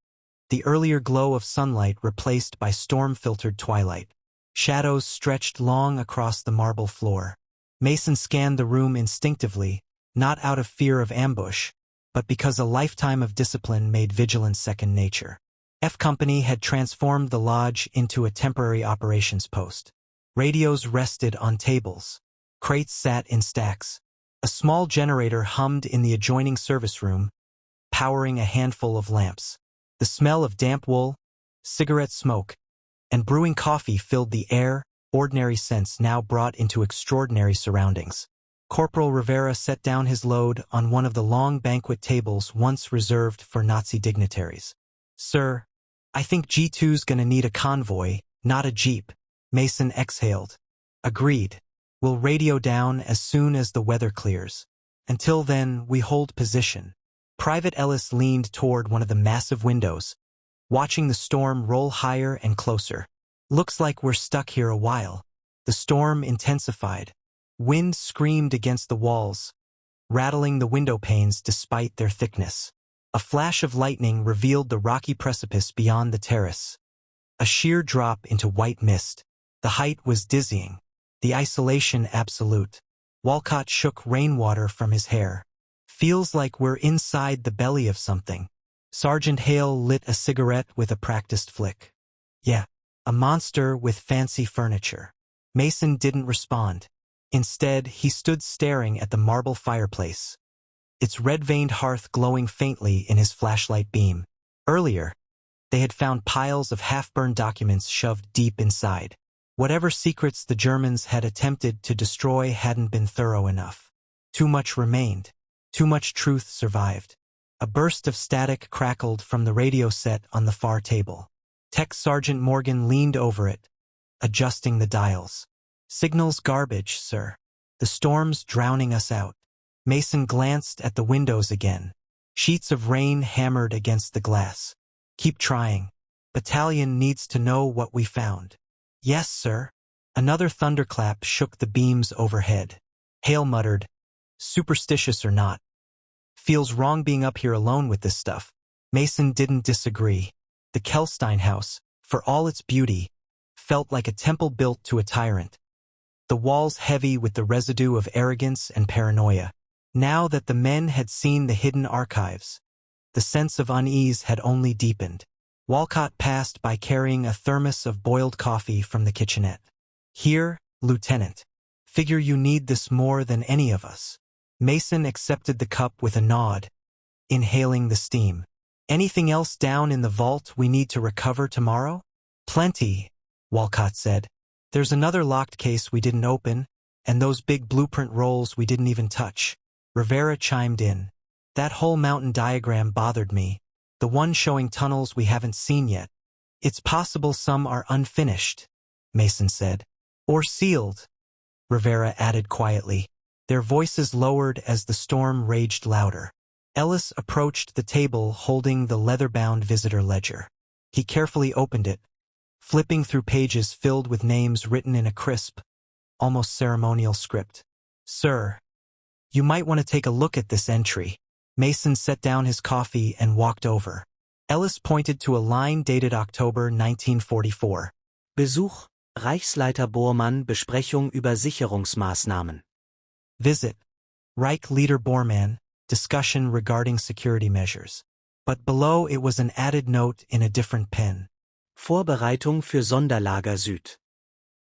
the earlier glow of sunlight replaced by storm-filtered twilight. Shadows stretched long across the marble floor. Mason scanned the room instinctively, not out of fear of ambush, but because a lifetime of discipline made vigilance second nature. F Company had transformed the lodge into a temporary operations post. Radios rested on tables. Crates sat in stacks. A small generator hummed in the adjoining service room, powering a handful of lamps. The smell of damp wool, cigarette smoke, and brewing coffee filled the air, ordinary scents now brought into extraordinary surroundings. Corporal Rivera set down his load on one of the long banquet tables once reserved for Nazi dignitaries. "Sir, I think G2's gonna need a convoy, not a jeep." Mason exhaled. "Agreed. We'll radio down as soon as the weather clears. Until then, we hold position." Private Ellis leaned toward one of the massive windows, watching the storm roll higher and closer. "Looks like we're stuck here a while." The storm intensified. Wind screamed against the walls, rattling the window panes despite their thickness. A flash of lightning revealed the rocky precipice beyond the terrace. A sheer drop into white mist. The height was dizzying, the isolation absolute. Walcott shook rainwater from his hair. "Feels like we're inside the belly of something." Sergeant Hale lit a cigarette with a practiced flick. "Yeah, a monster with fancy furniture." Mason didn't respond. Instead, he stood staring at the marble fireplace, its red-veined hearth glowing faintly in his flashlight beam. Earlier, they had found piles of half-burned documents shoved deep inside. Whatever secrets the Germans had attempted to destroy hadn't been thorough enough. Too much remained. Too much truth survived. A burst of static crackled from the radio set on the far table. Tech Sergeant Morgan leaned over it, adjusting the dials. "Signal's garbage, sir. The storm's drowning us out." Mason glanced at the windows again. Sheets of rain hammered against the glass. "Keep trying. Battalion needs to know what we found." "Yes, sir." Another thunderclap shook the beams overhead. Hale muttered, "Superstitious or not, feels wrong being up here alone with this stuff." Mason didn't disagree. The Kehlhsteinhaus, for all its beauty, felt like a temple built to a tyrant. The walls heavy with the residue of arrogance and paranoia. Now that the men had seen the hidden archives, the sense of unease had only deepened. Walcott passed by carrying a thermos of boiled coffee from the kitchenette. "Here, Lieutenant. Figure you need this more than any of us." Mason accepted the cup with a nod, inhaling the steam. "Anything else down in the vault we need to recover tomorrow?" "Plenty," Walcott said. "There's another locked case we didn't open, and those big blueprint rolls we didn't even touch." Rivera chimed in. "That whole mountain diagram bothered me, the one showing tunnels we haven't seen yet." "It's possible some are unfinished," Mason said. "Or sealed," Rivera added quietly. Their voices lowered as the storm raged louder. Ellis approached the table holding the leather-bound visitor ledger. He carefully opened it, flipping through pages filled with names written in a crisp, almost ceremonial script. "Sir, you might want to take a look at this entry." Mason set down his coffee and walked over. Ellis pointed to a line dated October 1944. Besuch, Reichsleiter Bormann, Besprechung über Sicherungsmaßnahmen. Visit, Reich Leader Bormann, discussion regarding security measures. But below it was an added note in a different pen. Vorbereitung für Sonderlager Süd.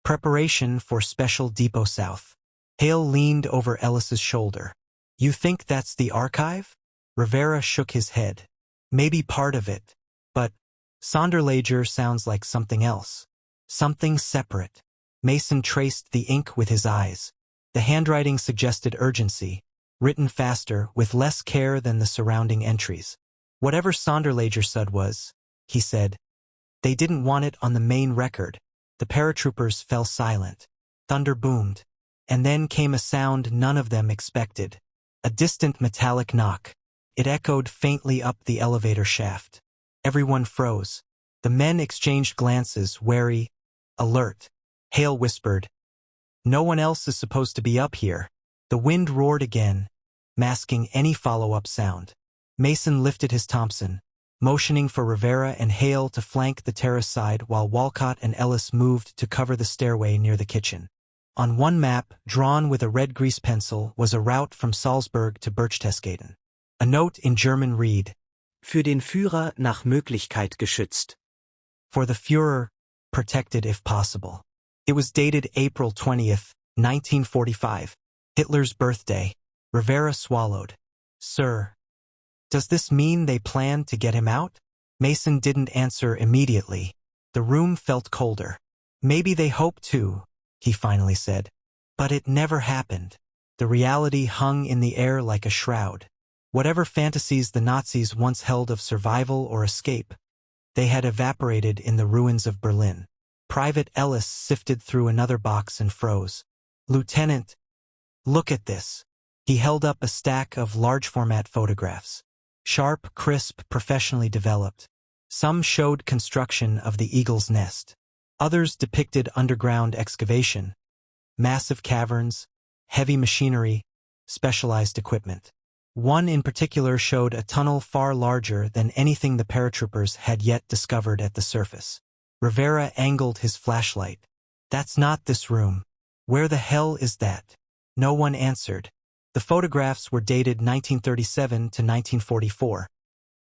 Preparation for Special Depot South. Hale leaned over Ellis's shoulder. "You think that's the archive?" Rivera shook his head. "Maybe part of it, but Sonderlager sounds like something else. Something separate." Mason traced the ink with his eyes. The handwriting suggested urgency, written faster, with less care than the surrounding entries. "Whatever Sonderlager Sud was," he said, "they didn't want it on the main record." The paratroopers fell silent. Thunder boomed, and then came a sound none of them expected. A distant metallic knock. It echoed faintly up the elevator shaft. Everyone froze. The men exchanged glances, wary, alert. Hale whispered, No one else is supposed to be up here. The wind roared again, masking any follow-up sound. Mason lifted his Thompson, motioning for Rivera and Hale to flank the terrace side while Walcott and Ellis moved to cover the stairway near the kitchen. On one map, drawn with a red grease pencil, was a route from Salzburg to Berchtesgaden. A note in German read, Für den Führer nach Möglichkeit geschützt. For the Führer, protected if possible. It was dated April 20th, 1945, Hitler's birthday. Rivera swallowed. Sir, does this mean they planned to get him out? Mason didn't answer immediately. The room felt colder. Maybe they hoped to, he finally said. But it never happened. The reality hung in the air like a shroud. Whatever fantasies the Nazis once held of survival or escape, they had evaporated in the ruins of Berlin. Private Ellis sifted through another box and froze. Lieutenant, look at this. He held up a stack of large-format photographs. Sharp, crisp, professionally developed. Some showed construction of the eagle's nest. Others depicted underground excavation, massive caverns, heavy machinery, specialized equipment. One in particular showed a tunnel far larger than anything the paratroopers had yet discovered at the surface. Rivera angled his flashlight. That's not this room. Where the hell is that? No one answered. The photographs were dated 1937 to 1944,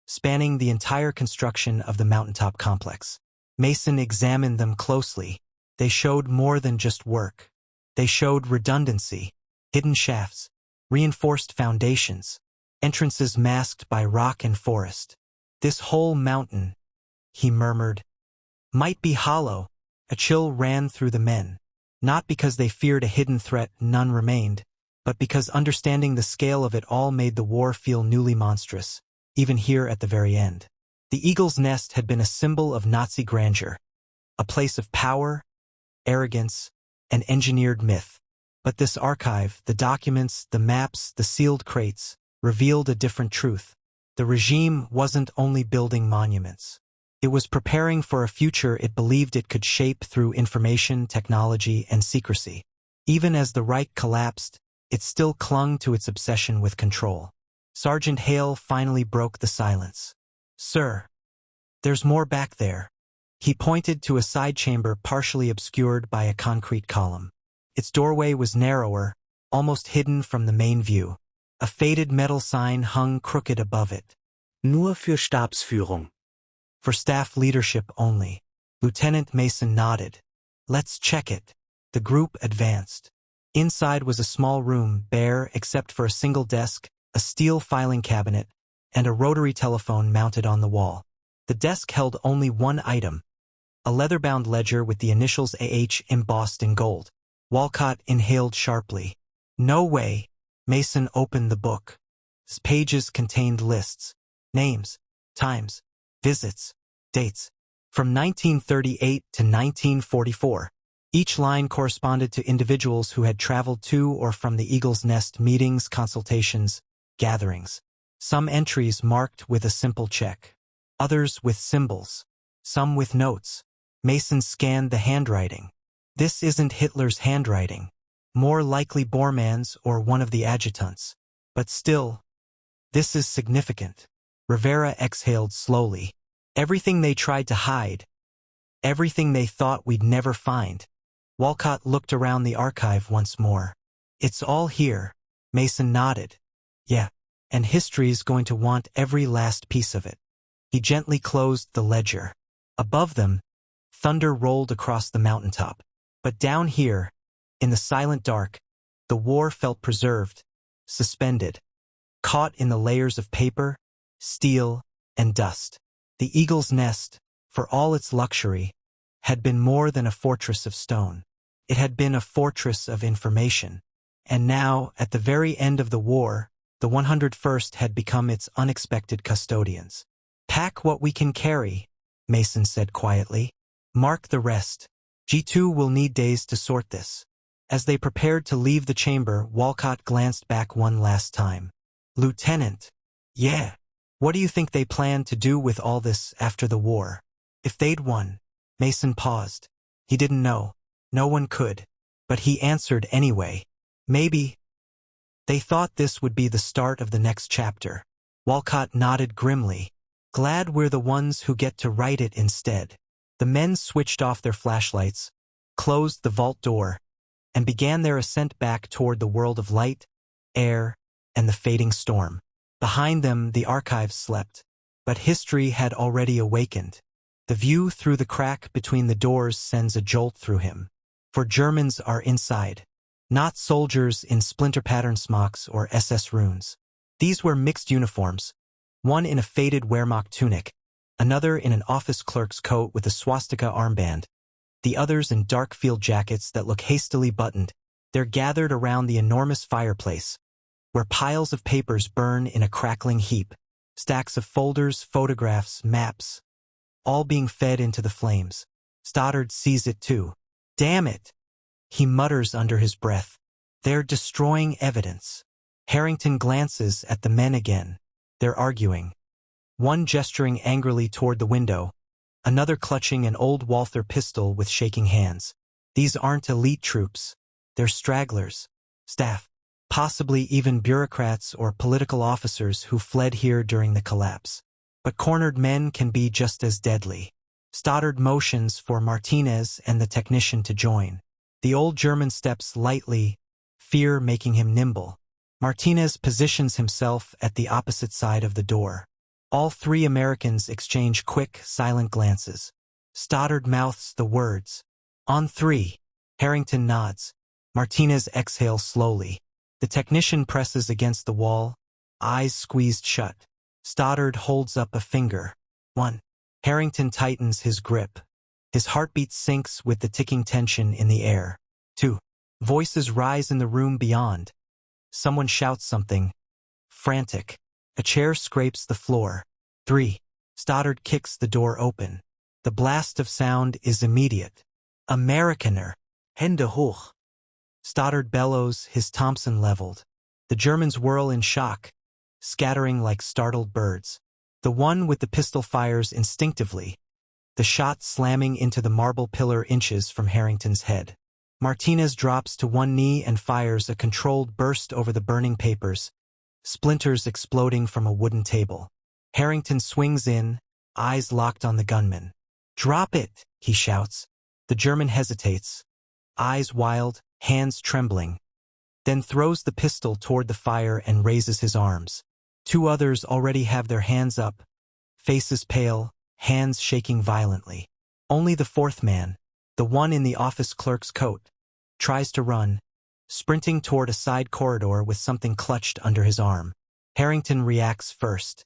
spanning the entire construction of the mountaintop complex. Mason examined them closely. They showed more than just work. They showed redundancy, hidden shafts, reinforced foundations, entrances masked by rock and forest. This whole mountain, he murmured, might be hollow. A chill ran through the men. Not because they feared a hidden threat, none remained, but because understanding the scale of it all made the war feel newly monstrous, even here at the very end. The eagle's nest had been a symbol of Nazi grandeur, a place of power, arrogance, and engineered myth. But this archive, the documents, the maps, the sealed crates, revealed a different truth. The regime wasn't only building monuments. It was preparing for a future it believed it could shape through information, technology, and secrecy. Even as the Reich collapsed, it still clung to its obsession with control. Sergeant Hale finally broke the silence. Sir, there's more back there. He pointed to a side chamber partially obscured by a concrete column. Its doorway was narrower, almost hidden from the main view. A faded metal sign hung crooked above it. Nur für Stabsführung. For staff leadership only. Lieutenant Mason nodded. Let's check it. The group advanced. Inside was a small room, bare except for a single desk, a steel filing cabinet, and a rotary telephone mounted on the wall. The desk held only one item, a leather-bound ledger with the initials AH embossed in gold. Walcott inhaled sharply. No way. Mason opened the book. Its pages contained lists, names, times, visits, dates, from 1938 to 1944. Each line corresponded to individuals who had traveled to or from the Eagle's Nest meetings, consultations, gatherings. Some entries marked with a simple check, others with symbols, some with notes. Mason scanned the handwriting. This isn't Hitler's handwriting. More likely Bormann's or one of the adjutants. But still, this is significant. Rivera exhaled slowly. Everything they tried to hide. Everything they thought we'd never find. Walcott looked around the archive once more. It's all here. Mason nodded. Yeah, and history's going to want every last piece of it. He gently closed the ledger. Above them, thunder rolled across the mountaintop. But down here, in the silent dark, the war felt preserved, suspended, caught in the layers of paper, steel, and dust. The Eagle's Nest, for all its luxury, had been more than a fortress of stone. It had been a fortress of information. And now, at the very end of the war, the 101st had become its unexpected custodians. Pack what we can carry, Mason said quietly. Mark the rest. G2 will need days to sort this. As they prepared to leave the chamber, Walcott glanced back one last time. Lieutenant. Yeah. What do you think they planned to do with all this after the war? If they'd won. Mason paused. He didn't know. No one could. But he answered anyway. Maybe. They thought this would be the start of the next chapter. Walcott nodded grimly. Glad we're the ones who get to write it instead. The men switched off their flashlights, closed the vault door, and began their ascent back toward the world of light, air, and the fading storm. Behind them, the archives slept, but history had already awakened. The view through the crack between the doors sends a jolt through him. For Germans are inside, not soldiers in splinter-pattern smocks or SS runes. These were mixed uniforms, one in a faded Wehrmacht tunic, another in an office clerk's coat with a swastika armband, the others in dark field jackets that look hastily buttoned. They're gathered around the enormous fireplace, where piles of papers burn in a crackling heap, stacks of folders, photographs, maps, all being fed into the flames. Stoddard sees it too. Damn it! He mutters under his breath. They're destroying evidence. Harrington glances at the men again. They're arguing. One gesturing angrily toward the window, another clutching an old Walther pistol with shaking hands. These aren't elite troops. They're stragglers, staff, possibly even bureaucrats or political officers who fled here during the collapse. But cornered men can be just as deadly. Stoddard motions for Martinez and the technician to join. The old German steps lightly, fear making him nimble. Martinez positions himself at the opposite side of the door. All three Americans exchange quick, silent glances. Stoddard mouths the words. On three. Harrington nods. Martinez exhales slowly. The technician presses against the wall, eyes squeezed shut. Stoddard holds up a finger. 1. Harrington tightens his grip. His heartbeat sinks with the ticking tension in the air. 2. Voices rise in the room beyond. Someone shouts something. Frantic. A chair scrapes the floor. 3. Stoddard kicks the door open. The blast of sound is immediate. Amerikaner. Hände hoch. Stoddard bellows, his Thompson leveled. The Germans whirl in shock, scattering like startled birds. The one with the pistol fires instinctively, the shot slamming into the marble pillar inches from Harrington's head. Martinez drops to one knee and fires a controlled burst over the burning papers, splinters exploding from a wooden table. Harrington swings in, eyes locked on the gunman. "Drop it," he shouts. The German hesitates, eyes wild, hands trembling, then throws the pistol toward the fire and raises his arms. Two others already have their hands up, faces pale, hands shaking violently. Only the fourth man, the one in the office clerk's coat, tries to run, sprinting toward a side corridor with something clutched under his arm. Harrington reacts first.